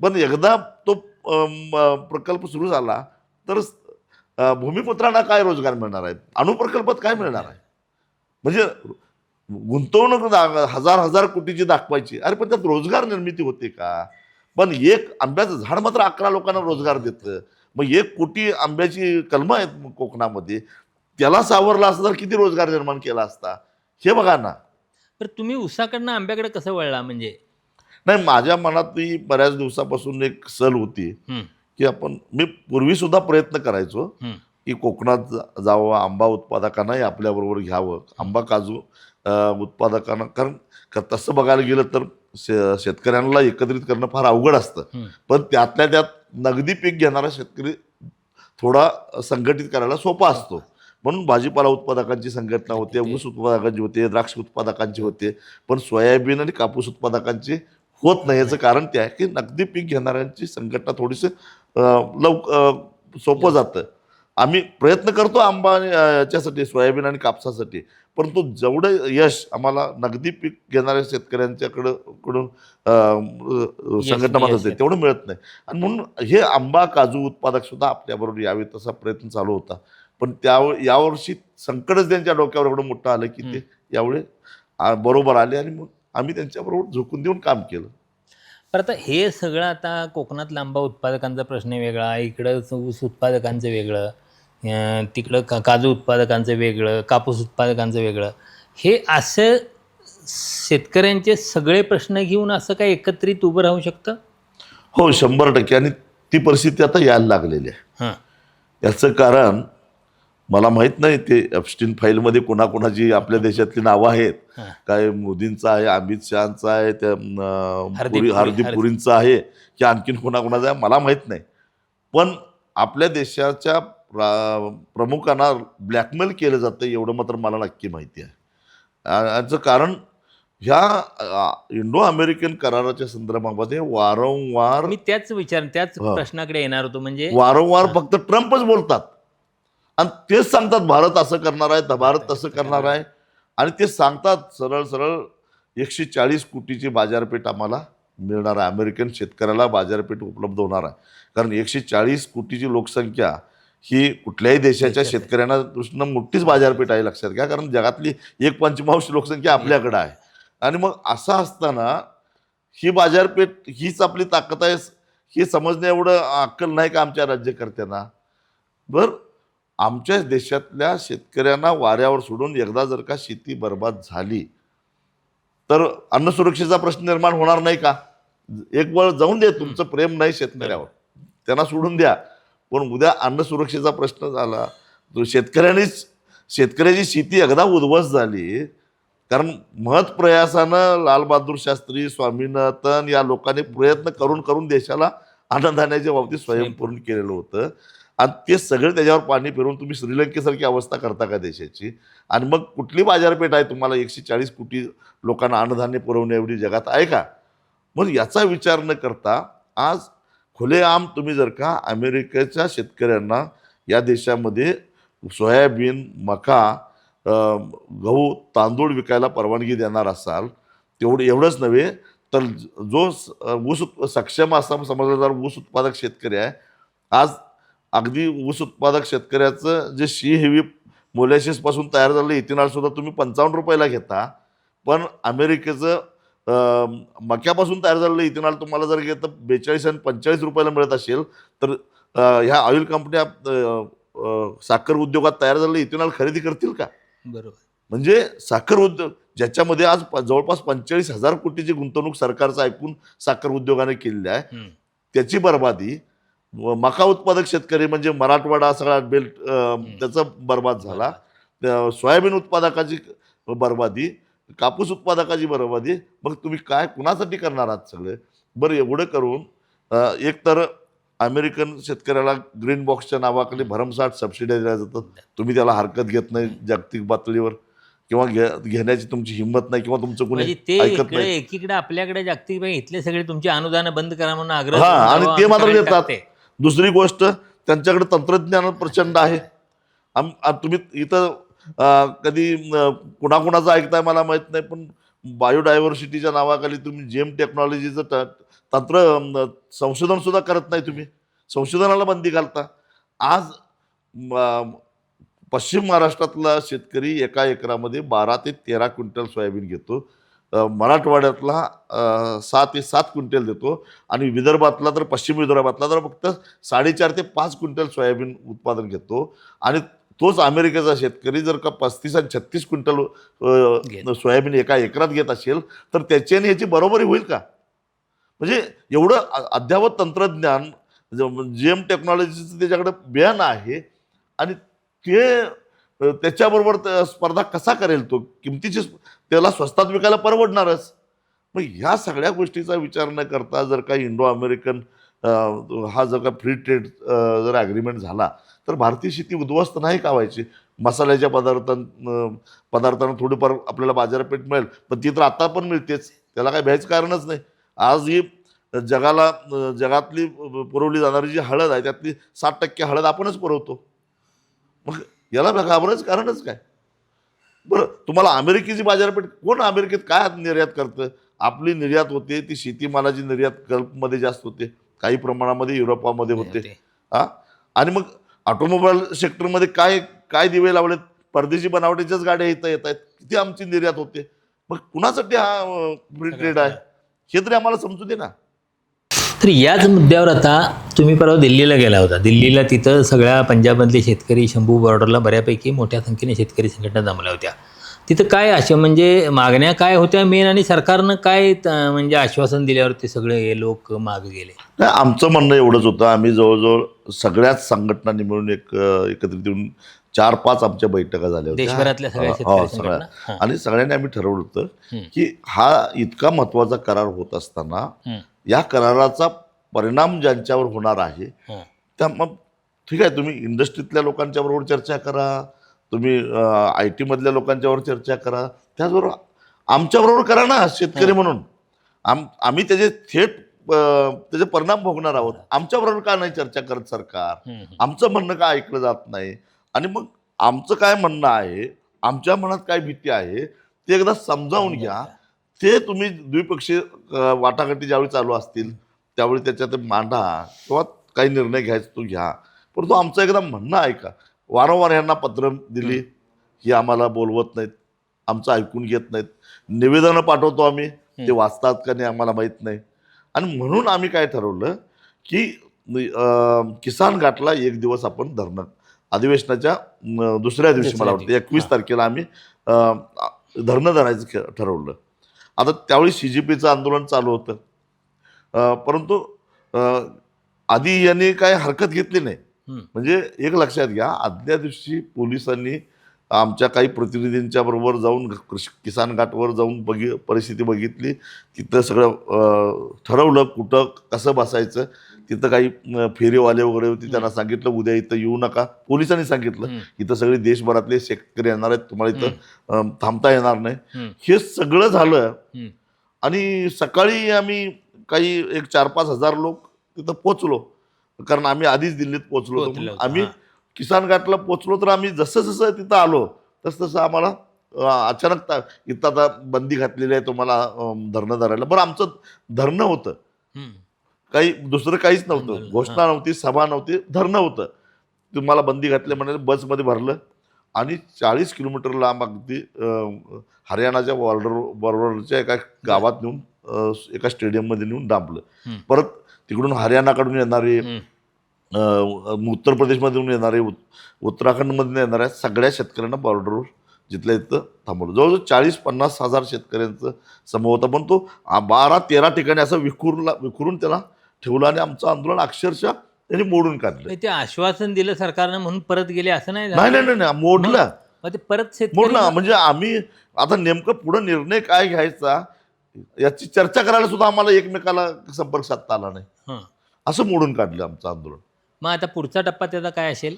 पण एकदा तो प्रकल्प सुरू झाला तर भूमिपुत्रांना काय रोजगार मिळणार आहेत, अणुप्रकल्पात काय मिळणार आहे. म्हणजे गुंतवणूक हजार कोटीची दाखवायची, अरे पण त्यात रोजगार निर्मिती होते का. पण एक आंब्याचं झाड मात्र 11 लोकांना रोजगार देतं. मग 1 कोटी आंब्याची कलमं आहेत कोकणामध्ये, त्याला सावरला असता तर किती रोजगार निर्माण केला असता, हे बघा ना. तर तुम्ही उसाकडनं आंब्याकडे कसं वळला? म्हणजे नाही, माझ्या मनात बऱ्याच दिवसापासून एक सल होती की मी पूर्वी सुद्धा प्रयत्न करायचो, की कोकणात जावं, आंबा उत्पादकांनाही आपल्याबरोबर घ्यावं, आंबा काजू उत्पादकांना, कारण तसं बघायला गेलं तर शेतकऱ्यांना एकत्रित करणं फार अवघड असतं. पण त्यातल्या त्यात नगदी पीक घेणारा शेतकरी थोडा संघटित करायला सोपा असतो. म्हणून भाजीपाला उत्पादकांची संघटना होते, ऊस उत्पादकांची होते, द्राक्ष उत्पादकांची होते, पण सोयाबीन आणि कापूस उत्पादकांची होत नाही. याचं कारण ते आहे की नगदी पीक घेणाऱ्यांची संघटना थोडीशी सोपं जातं. आम्ही प्रयत्न करतो आंबा आणि याच्यासाठी, सोयाबीन आणि कापसासाठी, परंतु जेवढं यश आम्हाला नगदी पीक घेणाऱ्या कडून संघटना होते तेवढं मिळत नाही. आणि म्हणून हे आंबा काजू उत्पादक सुद्धा आपल्याबरोबर यावे तसा प्रयत्न चालू होता. पण यावर्षी संकटच त्यांच्या डोक्यावर एवढं मोठं आलं की ते यावेळी बरोबर आले आणि मग आम्ही त्यांच्याबरोबर झोकून देऊन काम केलं. तर आता हे सगळं, आता कोकणातला आंबा उत्पादकांचा प्रश्न वेगळा, इकडं ऊस उत्पादकांचं वेगळं, तिकडं काजू उत्पादकांचं वेगळं, कापूस उत्पादकांचं वेगळं, हे असं शेतकऱ्यांचे सगळे प्रश्न घेऊन असं काय एकत्रित उभं राहू शकतं? हो, 100%. आणि ती परिस्थिती आता यायला लागलेली आहे. हां. याचं कारण मला माहित नाही, ते एप्स्टीन फाईलमध्ये कोणाकोणाची आपल्या देशातली नावं आहेत. काय मोदींचं आहे, अमित शहाचं आहे, त्या हरदीप पुरींचं आहे, की आणखीन कोणाकोणाचं आहे मला माहित नाही. पण आपल्या देशाच्या प्रमुखांना ब्लॅकमेल केलं जातं एवढं मात्र मला नक्की माहिती आहे. याचं कारण ह्या इंडो अमेरिकन कराराच्या संदर्भामध्ये वारंवार मी त्याच प्रश्नाकडे येणार होतो. म्हणजे वारंवार फक्त ट्रम्पच बोलतात आणि तेच सांगतात भारत असं करणार आहे, भारत तसं करणार आहे. आणि ते सांगतात सरळ सरळ 140 कोटीची बाजारपेठ आम्हाला मिळणार आहे, अमेरिकन शेतकऱ्याला बाजारपेठ उपलब्ध होणार आहे. कारण 140 कोटीची लोकसंख्या ही कुठल्याही देशाच्या शेतकऱ्यांना दृष्टीनं मोठीच बाजारपेठ आहे, लक्षात घ्या. कारण जगातली 1/5 लोकसंख्या आपल्याकडे आहे. आणि मग असं असताना ही बाजारपेठ हीच आपली ताकद आहे हे समजणे एवढं अक्कल नाही का आमच्या राज्यकर्त्यांना? बरं, आमच्या देशातल्या शेतकऱ्यांना वाऱ्यावर सोडून एकदा जर का शेती बर्बाद झाली तर अन्न सुरक्षेचा प्रश्न निर्माण होणार नाही का? एक वेळ जाऊन दे, तुमचं प्रेम नाही शेतकऱ्यावर, त्यांना सोडून द्या, पण उद्या अन्न सुरक्षेचा प्रश्न झाला, शेतकऱ्याची शेती एकदा उद्ध्वस्त झाली, कारण महत् प्रयासानं लालबहादूर शास्त्री, स्वामीनाथन या लोकांनी प्रयत्न करून करून देशाला अन्नधान्याच्या बाबतीत स्वयंपूर्ण केलेलं होतं. आणि ते सगळं त्याच्यावर पाणी फिरवून तुम्ही श्रीलंकेसारखी अवस्था करता का देशाची? आणि मग कुठली बाजारपेठ आहे तुम्हाला 140 कोटी लोकांना अन्नधान्य पुरवण्या एवढी जगात आहे का? मग याचा विचार न करता आज खुलेआम तुम्ही जर का अमेरिकेच्या शेतकऱ्यांना या देशामध्ये सोयाबीन, मका, गहू, तांदूळ विकायला परवानगी देणार असाल, एवढंच नव्हे तर जो ऊस सक्षम असा समजला जाणारा ऊस उत्पादक शेतकरी आहे, आज अगदी ऊस उत्पादक शेतकऱ्याचं जे हेवी मोलॅसिसपासून तयार झालेलं इथेनॉल सुद्धा तुम्ही 55 रुपयाला घेता, पण अमेरिकेचं मक्यापासून तयार झालेलं इथेनॉल तुम्हाला जर घेतं 42 आणि 45 रुपयाला मिळत असेल, तर ह्या ऑइल कंपन्या साखर उद्योगात तयार झालेलं इथेनॉल खरेदी करतील का? बरोबर. म्हणजे साखर उद्योग ज्याच्यामध्ये आज जवळपास 45,000 कोटीची गुंतवणूक सरकारचं ऐकून साखर उद्योगाने केलेली आहे, त्याची बर्बादी. मका उत्पादक शेतकरी म्हणजे मराठवाडा सगळा बेल्ट त्याचा बर्बाद झाला, सोयाबीन उत्पादकाची बर्बादी, कापूस उत्पादकाची बर्बादी. मग तुम्ही काय कुणासाठी करणार आहात सगळे? बरं, एवढं करून एक तर अमेरिकन शेतकऱ्याला ग्रीन बॉक्सच्या नावाखाली भरमसाठ सबसिड्या दिल्या जातात, तुम्ही त्याला हरकत घेत नाही जागतिक पातळीवर, किंवा घेण्याची तुमची हिंमत नाही, किंवा तुमचं कोणी ऐकत नाही. एकीकडे आपल्याकडे जागतिक इथले सगळे तुमची अनुदान बंद करा म्हणून आग्रह, आणि ते मात्र देतात. दुसरी गोष्ट, त्यांच्याकडे तंत्रज्ञान प्रचंड आहे. तुम्ही इथं कधी कुणाकुणाचं ऐकताय मला माहित नाही, पण बायोडायव्हर्सिटीच्या नावाखाली तुम्ही जेम टेक्नॉलॉजीचं संशोधन सुद्धा करत नाही. तुम्ही संशोधनाला बंदी घालता. आज पश्चिम महाराष्ट्रातला शेतकरी एका एकरामध्ये 12 ते 13 क्विंटल सोयाबीन घेतो, मराठवाड्यातला 6 ते 7 क्विंटल देतो, आणि विदर्भातला तर पश्चिम विदर्भातला तर फक्त 4.5 ते 5 क्विंटल सोयाबीन उत्पादन घेतो. आणि तोच अमेरिकेचा शेतकरी जर का 35 आणि 36 क्विंटल सोयाबीन एका एकरात घेत असेल, तर त्याच्याने ह्याची बरोबरी होईल का? म्हणजे एवढं अद्ययावत तंत्रज्ञान, जेम टेक्नॉलॉजीचं त्याच्याकडे बियाणं आहे, आणि ते त्याच्याबरोबर स्पर्धा कसा करेल तो, किमतीची त्याला स्वस्तात विकायला परवडणारच. मग ह्या सगळ्या गोष्टीचा विचार न करता जर का इंडो अमेरिकन हा जर का फ्री ट्रेड जर ॲग्रीमेंट झाला तर भारतीय शेती उद्ध्वस्त नाही का व्हायची. मसाल्याच्या पदार्थांना थोडीफार आपल्याला बाजारपेठ मिळेल, पण ती तर आता पण मिळतेच, त्याला काही भ्यायचं कारणच नाही. आज ही जगातली पुरवली जाणारी जी हळद आहे त्यातली 60% हळद आपणच पुरवतो. मग याला घाबरायचं कारणच काय. बरं, तुम्हाला अमेरिकेची बाजारपेठ, कोण अमेरिकेत काय निर्यात करतं? आपली निर्यात होते ती शेतीमालाची निर्यात गल्फमध्ये जास्त होते, काही प्रमाणामध्ये युरोपामध्ये होते. हा, आणि मग ऑटोमोबाईल सेक्टरमध्ये काय काय दिवे लावलेत, परदेशी बनावटीच्याच गाड्या इथं येत आहेत, किती आमची निर्यात होते. मग कुणासाठी हा फ्री ट्रेड आहे हे तरी आम्हाला समजू दे ना. तर याच मुद्द्यावर आता तुम्ही परवा दिल्लीला गेला होता. दिल्लीला तिथं सगळ्या पंजाबमधले शेतकरी शंभू बॉर्डरला बऱ्यापैकी मोठ्या संख्येने शेतकरी संघटना जमल्या होत्या. तिथं काय अशा म्हणजे मागण्या काय होत्या मेन, आणि सरकारनं काय म्हणजे आश्वासन दिल्यावर ते सगळे हे लोक मागे गेले? नाही, आमचं म्हणणं एवढंच होतं, आम्ही जवळजवळ सगळ्याच संघटनांनी मिळून एकत्रित येऊन 4-5 आमच्या बैठका झाल्या होत्या देशभरातल्या सगळ्या हो, शेतकरी सगळ्या. संघटना. आणि सगळ्यांनी आम्ही ठरवलं होतं की हा इतका महत्वाचा करार होत असताना या कराराचा परिणाम ज्यांच्यावर होणार आहे त्या, मग ठीक आहे, तुम्ही इंडस्ट्रीतल्या लोकांच्या बरोबर चर्चा करा, तुम्ही IT मधल्या लोकांच्यावर चर्चा करा, त्याचबरोबर आमच्याबरोबर करा ना शेतकरी म्हणून. आम्ही त्याचे थेट त्याचे परिणाम भोगणार आहोत. आमच्याबरोबर का नाही चर्चा करत सरकार? आमचं म्हणणं का ऐकलं जात नाही? आणि मग आमचं काय म्हणणं आहे, आमच्या मनात काय भीती आहे ते एकदा समजावून घ्या. ते तुम्ही द्विपक्षीय वाटाघाटी ज्यावेळी चालू असतील त्यावेळी त्याच्यात मांडा, किंवा काही निर्णय घ्यायचा तो घ्या, परंतु आमचं एकदा म्हणणं ऐका. वारंवार यांना पत्र दिली, ही आम्हाला बोलवत नाहीत, आमचं ऐकून घेत नाहीत. निवेदनं पाठवतो आम्ही, ते वाचतात का नाही आम्हाला माहीत नाही. आणि म्हणून आम्ही काय ठरवलं की किसान घाटला एक दिवस आपण धरणं, अधिवेशनाच्या दुसऱ्या दिवशी मला वाटतं 21 तारखेला आम्ही धरणं धरायचं ठरवलं. आता त्यावेळी CGPचं आंदोलन चालू होतं, परंतु आधी यांनी काय हरकत घेतली नाही. म्हणजे एक लक्षात घ्या, आदल्या दिवशी पोलिसांनी आमच्या काही प्रतिनिधींच्या बरोबर जाऊन किसान घाटवर जाऊन परिस्थिती बघितली, तिथं सगळं ठरवलं कुठं कसं बसायचं. तिथं काही फेरीवाले वगैरे होते, त्यांना सांगितलं उद्या इथं येऊ नका. पोलिसांनी सांगितलं इथं सगळे देशभरातले शेतकरी येणार आहेत, तुम्हाला इथं थांबता येणार नाही. हे सगळं झालं आणि सकाळी आम्ही काही 1-4-5 हजार लोक तिथं पोचलो, कारण आम्ही आधीच दिल्लीत पोचलो होतो. आम्ही किसान घाटला पोचलो तर आम्ही जसं जसं तिथं आलो तसं आम्हाला अचानक इथं आता बंदी घातलेली आहे तुम्हाला धरणं धरायला. बरं, आमचं धरणं होतं, काही दुसरं काहीच नव्हतं, घोषणा नव्हती, सभा नव्हती, धरणं होतं. तुम्हाला बंदी घातली म्हणजे बसमध्ये भरलं आणि 40 किलोमीटर लांब अगदी हरियाणाच्या बॉर्डरच्या एका गावात नेऊन एका स्टेडियममध्ये नेऊन डांबलं. परत तिकडून हरियाणाकडून येणारे, उत्तर प्रदेशमधून येणारे, उत्तराखंडमधून येणाऱ्या सगळ्या शेतकऱ्यांना बॉर्डरवर जिथल्या इथं थांबवलं. जवळजवळ 40-50 हजार शेतकऱ्यांचं समूह होता, पण तो 12-13 ठिकाणी असं विखुरून त्याला ठेवलं आणि आमचं आंदोलन अक्षरशः त्यांनी मोडून काढलं. ते आश्वासन दिलं सरकारनं म्हणून परत गेले असं नाही? नाही, मोडलं. ते परत मोडलं म्हणजे आम्ही आता नेमकं पुढे निर्णय काय घ्यायचा याची चर्चा करायला सुद्धा आम्हाला एकमेकाला संपर्क साधता आला नाही, असं मोडून काढलं आमचं आंदोलन. मग आता पुढचा टप्पा त्याचा काय असेल?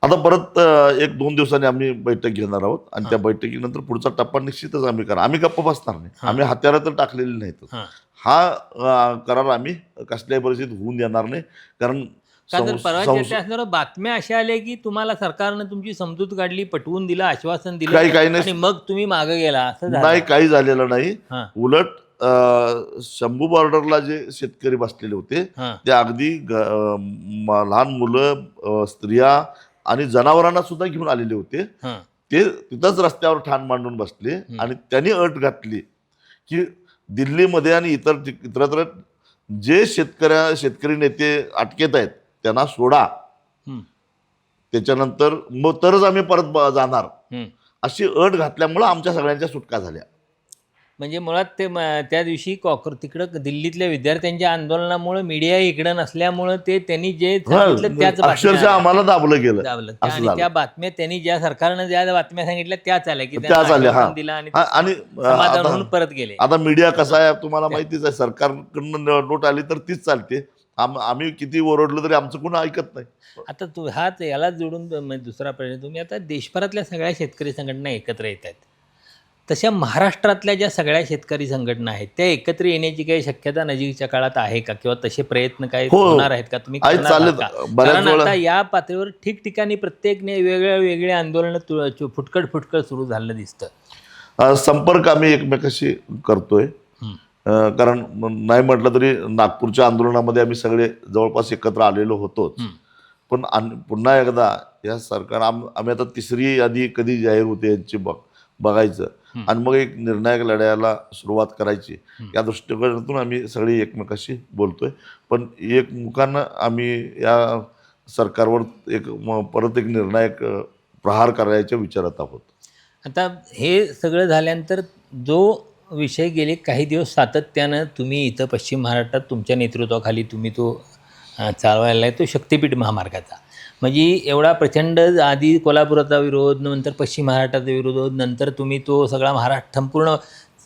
आता परत 1-2 दिवसांनी आम्ही बैठक घेणार आहोत आणि त्या बैठकीनंतर पुढचा टप्पा निश्चितच आम्ही करा. आम्ही गप्प बसणार नाही, आम्ही हत्यारं तर टाकलेली नाहीत. हा करार आम्ही कसल्याही परिस्थितीत होऊन देणार नाही. कारण परवा बातम्या अशा आल्या की तुम्हाला सरकारनं तुमची समजूत काढली, पटवून दिलं, आश्वासन दिलं, काही नाही, मग तुम्ही मागे गेला, असं नाही, काही झालेलं नाही. उलट शंभू बॉर्डरला जे शेतकरी बसलेले होते ते अगदी लहान मुलं, स्त्रिया आणि जनावरांना सुद्धा घेऊन आलेले होते. ते तिथंच रस्त्यावर ठाण मांडून बसले आणि त्यांनी अट घातली की दिल्लीमध्ये आणि इतरत्र जे शेतकरी नेते अटकेत आहेत त्यांना सोडा, त्याच्यानंतर मग तरच आम्ही परत जाणार, अशी अट घातल्यामुळं आमच्या सगळ्यांच्या सुटका झाल्या. म्हणजे मुळात ते त्या दिवशी तिकडं दिल्लीतल्या विद्यार्थ्यांच्या आंदोलनामुळे मीडिया इकडं नसल्यामुळं त्यांनी जे सांगितलं त्याच अक्षरशः आम्हाला दाबलं गेलं दाबलं असं आणि झालं. त्या बातम्या त्यांनी ज्या सरकारनं ज्या बातम्या सांगितल्या त्याच आल्या की त्याच आल्या, आश्वासन हा. दिलं आणि आणि समाधान आता- होऊन परत गेले. आता मीडिया कसा आहे तुम्हाला माहितीच आहे, सरकारकडनं नोट आली तर तीच चालते. आम्ही किती ओरडलो तरी आमचं कोण ऐकत नाही. आता हाच याला जोडून म्हणजे दुसरा प्रश्न, तुम्ही आता देशभरातल्या सगळ्या शेतकरी संघटना एकत्र येत आहेत, तशा महाराष्ट्रातल्या ज्या सगळ्या शेतकरी संघटना आहेत त्या एकत्र येण्याची काही शक्यता नजीकच्या काळात आहे का, किंवा तसे प्रयत्न काही हो. होणार आहेत का, तुम्ही आहेत, करणार चालेल. आहात का? बऱ्याच कारण वेळा- आता या पातळीवर ठिकठिकाणी प्रत्येकने वेगळे आंदोलनं फुटकळ सुरू झालं दिसतं. संपर्क आम्ही एकमेकाशी करतोय. कारण नाही म्हटलं तरी नागपूरच्या आंदोलनामध्ये आम्ही सगळे जवळपास एकत्र आलेलो होतोच. पण पुन्हा एकदा या सरकार आम्ही आता तिसरी यादी कधी जाहीर होते यांची बघायचं आणि मग एक निर्णायक लढ्याला सुरुवात करायची, या दृष्टिकोनातून आम्ही सगळे एकमेकाशी बोलतोय. पण एकमुखानं आम्ही या सरकारवर परत एक निर्णायक प्रहार करायच्या विचारात आहोत. आता हे सगळं झाल्यानंतर जो विषय गेले काही दिवस सातत्यानं तुम्ही इथं पश्चिम महाराष्ट्रात तुमच्या नेतृत्वाखाली तुम्ही तो चालवायला आहे, तो शक्तिपीठ महामार्गाचा. म्हणजे एवढा प्रचंड आधी कोल्हापुराचा विरोध, नंतर पश्चिम महाराष्ट्राचा विरोध, नंतर तुम्ही तो सगळा महाराष्ट्र संपूर्ण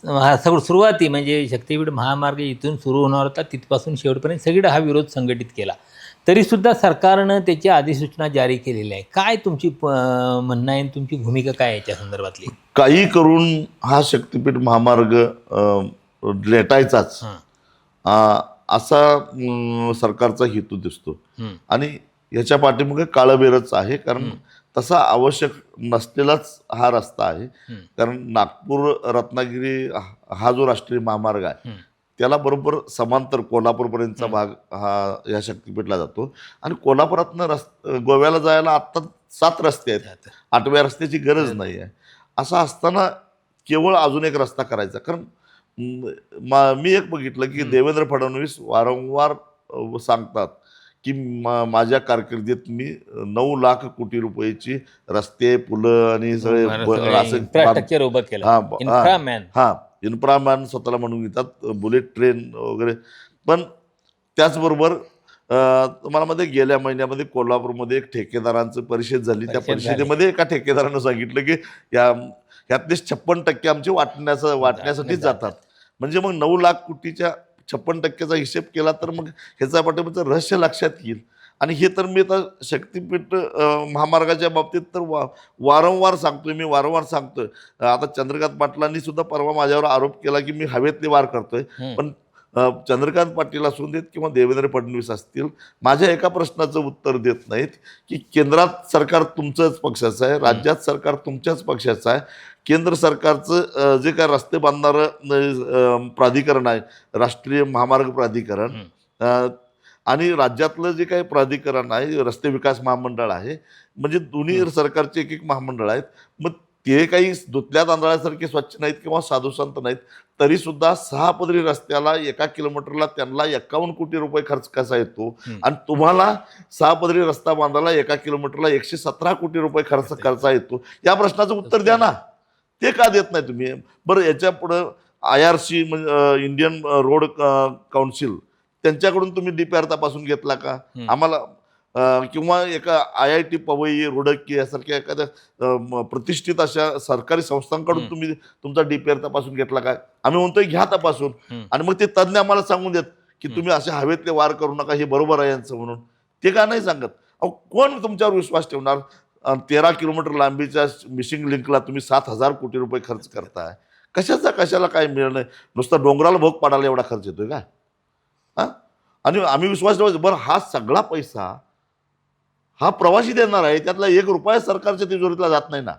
सगळं सुरुवाती म्हणजे शक्तिपीठ महामार्ग इथून सुरू होणार होता तिथपासून शेवटपर्यंत सगळीकडे हा विरोध संघटित केला. तरीसुद्धा सरकारनं त्याची अधिसूचना जारी केलेली आहे. काय तुमची म्हणणं आहे, तुमची भूमिका काय याच्या संदर्भातली? काही करून हा शक्तिपीठ महामार्ग लेटायचाच असा सरकारचा हेतू दिसतो. आणि याच्या पाठीमागे काळबेरच आहे, कारण तसा आवश्यक नसलेलाच हा रस्ता आहे. कारण नागपूर रत्नागिरी हा जो राष्ट्रीय महामार्ग आहे त्याला बरोबर समांतर कोल्हापूरपर्यंतचा भाग हा या शक्तिपीठला जातो. आणि कोल्हापुरातनं गोव्याला जायला आत्ता 7 रस्ते आहेत, 8व्या रस्त्याची गरज नाही आहे. असं असताना केवळ अजून एक रस्ता करायचा. कारण मी एक बघितलं की देवेंद्र फडणवीस वारंवार सांगतात की माझ्या कारकिर्दीत मी 9 लाख कोटी रुपयाची रस्ते, पुलं आणि सगळे इन्फ्रास्ट्रक्चर उभं केलं. इन्फ्रामॅन स्वतःला म्हणून घेतात, बुलेट ट्रेन वगैरे. पण त्याचबरोबर तुम्हाला मध्ये गेल्या महिन्यामध्ये कोल्हापूरमध्ये एक ठेकेदारांची परिषद झाली. त्या परिषदेमध्ये एका ठेकेदारानं सांगितलं की यातले 56% आमचे वाटण्यासाठी जातात. म्हणजे मग 9 लाख कोटीच्या 56%चा हिशेब केला तर मग ह्याचा पाठीमागचं रहस्य लक्षात येईल. आणि हे तर मी आता शक्तिपीठ महामार्गाच्या बाबतीत तर वारंवार सांगतोय. आता चंद्रकांत पाटलांनी सुद्धा परवा माझ्यावर आरोप केला की मी हवेतले वार करतोय. पण चंद्रकांत पाटील असू देत किंवा देवेंद्र फडणवीस असतील, माझ्या एका प्रश्नाचं उत्तर देत नाहीत की केंद्रात सरकार तुमच्याच पक्षाचं आहे, राज्यात सरकार तुमच्याच पक्षाचं आहे. केंद्र सरकारचं जे काय रस्ते बांधणारं प्राधिकरण आहे, राष्ट्रीय महामार्ग प्राधिकरण, आणि राज्यातलं जे काही प्राधिकरण आहे रस्ते विकास महामंडळ आहे, म्हणजे दोन्ही सरकारचे एक महामंडळ आहेत. मग ते काही धुतल्या तांदळासारखे स्वच्छ नाहीत किंवा साधुसंत नाहीत, तरी सुद्धा 6 पदरी रस्त्याला 1 किलोमीटरला त्यांना 51 कोटी रुपये खर्च कसा येतो, आणि तुम्हाला 6 पदरी रस्ता बांधायला 1 किलोमीटरला 117 कोटी रुपये खर्च येतो? या प्रश्नाचं उत्तर द्या ना. ते का देत नाही तुम्ही? बरं, याच्या पुढं IRC म्हणजे इंडियन रोड काउन्सिल, त्यांच्याकडून तुम्ही DPR तपासून घेतला का? आम्हाला किंवा एका IIT पवई, रुडकी यासारख्या एखाद्या प्रतिष्ठित अशा सरकारी संस्थांकडून तुम्ही तुमचा DPR तपासून घेतला का? आम्ही म्हणतोय घ्या तपासून. आणि मग ते तज्ज्ञ आम्हाला सांगून देत की तुम्ही असे हवेतले वार करू नका, हे बरोबर आहे यांचं म्हणून. ते का नाही सांगत? अहो, कोण तुमच्यावर विश्वास ठेवणार? 13 किलोमीटर लांबीच्या मिशिंग लिंकला तुम्ही 7,000 कोटी रुपये खर्च करताय. कशाला काय मिळणं? नुसतं डोंगराला भोग पाडायला एवढा खर्च येतोय का? आणि आम्ही विश्वास ठेवायचा, बरं हा सगळा पैसा हा प्रवासी देणार आहे, त्यातला 1 रुपया सरकारच्या तिजोरीतला जात नाही ना.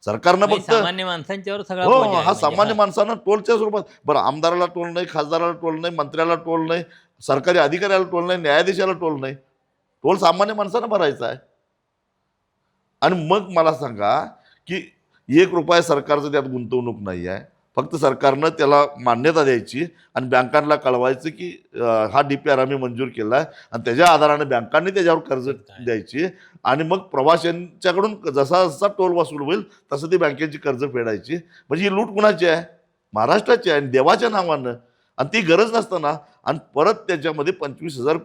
सरकारनं फक्त सामान्य माणसांच्यावर सगळा हो, बोजा आहे हा म्हणजे. सामान्य माणसानं टोलच्या स्वरूपात. बरं, आमदाराला टोल नाही, खासदाराला टोल नाही, मंत्र्याला टोल नाही, सरकारी अधिकाऱ्याला टोल नाही, न्यायाधीशाला टोल नाही. टोल सामान्य माणसानं भरायचा आहे. आणि मग मला सांगा की 1 रुपया सरकारचं त्यात गुंतवणूक नाही आहे. फक्त सरकारनं त्याला मान्यता द्यायची आणि बँकांना कळवायचं की हा DPR आम्ही मंजूर केला आहे, आणि त्याच्या आधाराने बँकांनी त्याच्यावर कर्ज द्यायची. आणि मग प्रवाशांच्याकडून जसा जसा टोल वसूल होईल तसं ती बँकेची कर्ज फेडायची. म्हणजे ही लूट कुणाची आहे? महाराष्ट्राची आहे आणि देवाच्या नावानं, आणि ती गरज नसताना आणि परत त्याच्यामध्ये 25,000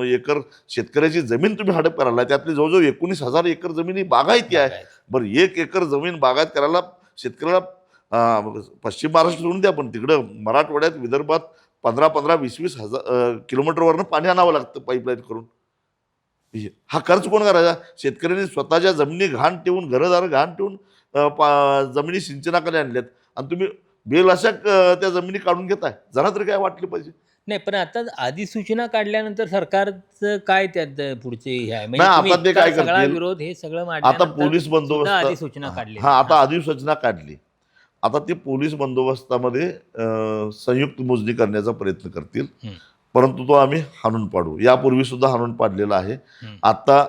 एकर शेतकऱ्याची जमीन तुम्ही हडप करायला, त्यातली जवळजवळ 19,000 एकर जमीन ही बागायती आहे. बरं, 1 एकर जमीन बागायत करायला शेतकऱ्याला पश्चिम महाराष्ट्र सोडून द्या, पण तिकडं मराठवाड्यात विदर्भात 15,000 20,000 किलोमीटरवरनं पाणी आणावं लागतं पाईपलाईन करून. हा खर्च कोण करायचा? शेतकऱ्यांनी स्वतःच्या जमिनी घाण ठेवून, घरदार घाण ठेवून जमिनी सिंचनाकडे आणल्यात आणि तुम्ही बेलाशक त्या जमिनी काढून घेताय. जरा तरी काय वाटलं पाहिजे? नाही, पण आता अधिसूचना काढल्यानंतर सरकारचं काय त्यात पुढचे हे आहे? नाही, आता तुम्ही ते काय इतका सगळा करतील? विरोध हे सगळं आता मांडल्यानंतर पोलीस सुद्धा बंदोबस्त, अधिसूचना काढली. हा, आता अधिसूचना काढली. आता ते पोलीस बंदोबस्तामध्ये संयुक्त मोजणी करण्याचा प्रयत्न करतील, परंतु तो आम्ही हाणून पाडू. यापूर्वी सुद्धा हाणून पाडलेला आहे. आता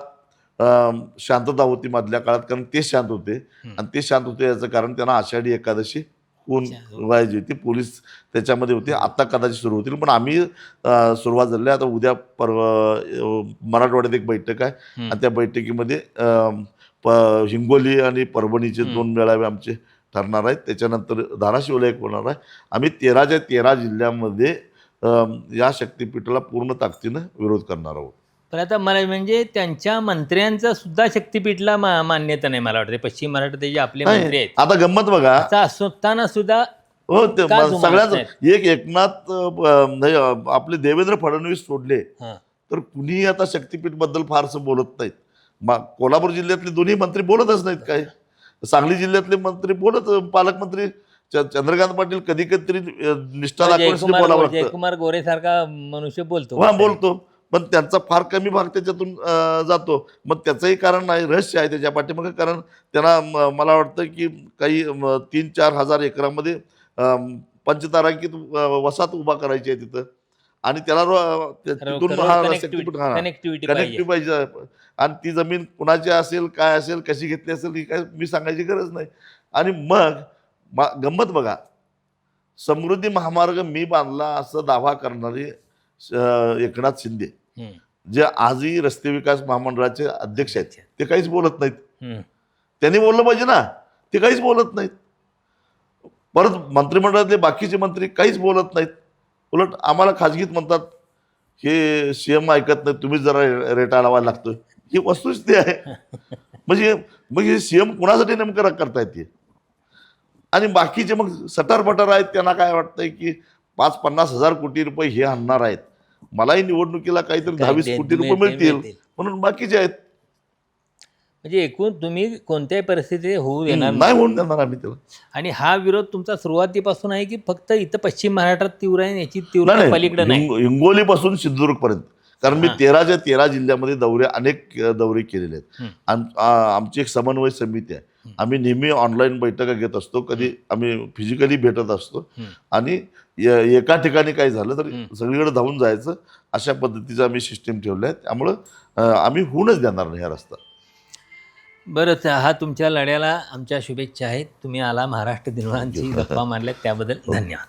शांतता होती मधल्या काळात, कारण ते शांत होते आणि ते शांत होते याचं कारण त्यांना आषाढी एकादशी होऊन व्हायची होती. पोलीस त्याच्यामध्ये होते. आता कदाचित सुरू होतील, पण आम्ही सुरुवात झाली. आता उद्या मराठवाड्यात एक बैठक आहे आणि त्या बैठकीमध्ये हिंगोली आणि परभणीचे 2 मेळावे आमचे ठरणार आहेत. त्याच्यानंतर धाराशिवला एक होणार आहे. आम्ही 13च्या 13 जिल्ह्यामध्ये या शक्तीपीठाला पूर्ण ताकदीनं विरोध करणार आहोत. पण आता मला म्हणजे त्यांच्या मंत्र्यांचा सुद्धा शक्तीपीठला मान्यता नाही. मला वाटतं पश्चिम महाराष्ट्रात जे आपले मंत्री आहेत, आता गंमत बघा, असं असताना सुद्धा हो, ते का जुमानत सगळ्यात नाहीत? एकनाथ नाही, आपले देवेंद्र फडणवीस सोडले तर कुणीही आता शक्तीपीठ बद्दल फारसं बोलत नाहीत. कोल्हापूर जिल्ह्यातले दोन्ही मंत्री बोलतच नाहीत. काय सांगली जिल्ह्यातले मंत्री पालकमंत्री चंद्रकांत पाटील कधी कधीतरी निष्ठा दाखवण्यासाठी बोलावं लागतं. जयकुमार गोरे सारखा मनुष्य बोलतो. हा, बोलतो, पण त्यांचा फार कमी भाग त्याच्यातून जातो. मग त्याचंही कारण नाही, रहस्य आहे त्याच्या पाठीमागे. कारण त्यांना मला वाटतं की काही 3-4 हजार एकरामध्ये पंचतारांकित वसाहत उभा करायची आहे तिथं, आणि त्याला तिथून कनेक्टिव्हिटी पाहिजे. आणि ती जमीन कुणाची असेल, काय असेल, कशी घेतली असेल, ही काय मी सांगायची गरज नाही. आणि मग गंमत बघा, समृद्धी महामार्ग मी बांधला असं दावा करणारे एकनाथ शिंदे, जे आजही रस्ते विकास महामंडळाचे अध्यक्ष आहेत, ते काहीच बोलत नाहीत. त्यांनी बोललं पाहिजे ना, ते काहीच बोलत नाहीत. परत मंत्रिमंडळातले बाकीचे मंत्री काहीच बोलत नाहीत. उलट आम्हाला खाजगीत म्हणतात, हे सीएम ऐकत नाही, तुम्हीच जरा रेटा लावायला लागतोय. ही वस्तुस्थिती आहे. म्हणजे मग हे सीएम कुणासाठी नेमकं करता येते? आणि बाकीचे मग सटारपटार आहेत, त्यांना काय वाटतंय की 5-50 हजार कोटी रुपये हे आणणार आहेत, मलाही निवडणुकीला काहीतरी 10-20 कोटी रुपये मिळतील म्हणून बाकीचे आहेत. म्हणजे एकूण तुम्ही कोणत्याही परिस्थितीत होऊ देणार नाही होऊन देणार आम्ही त्याला. आणि हा विरोध तुमचा सुरुवातीपासून आहे की फक्त इथं पश्चिम महाराष्ट्रात तीव्र आहे, याची तीव्र पलीकडे नाही? हिंगोलीपासून सिंधुदुर्ग पर्यंत, कारण मी 13च्या 13 जिल्ह्यामध्ये अनेक दौरे केलेले आहेत. आमची एक समन्वय समिती आहे. आम्ही नेहमी ऑनलाईन बैठका घेत असतो, कधी आम्ही फिजिकली भेटत असतो, आणि एका ठिकाणी काही झालं तर सगळीकडे धावून जायचं, अशा पद्धतीचं आम्ही सिस्टीम ठेवलं आहे. त्यामुळं आम्ही होऊनच देणार नाही हा रस्ता. बरं, हा तुमच्या लढ्याला आमच्या शुभेच्छा आहेत. तुम्ही आला, महाराष्ट्र दिनवारांची गप्पा मारल्यात, त्याबद्दल धन्यवाद.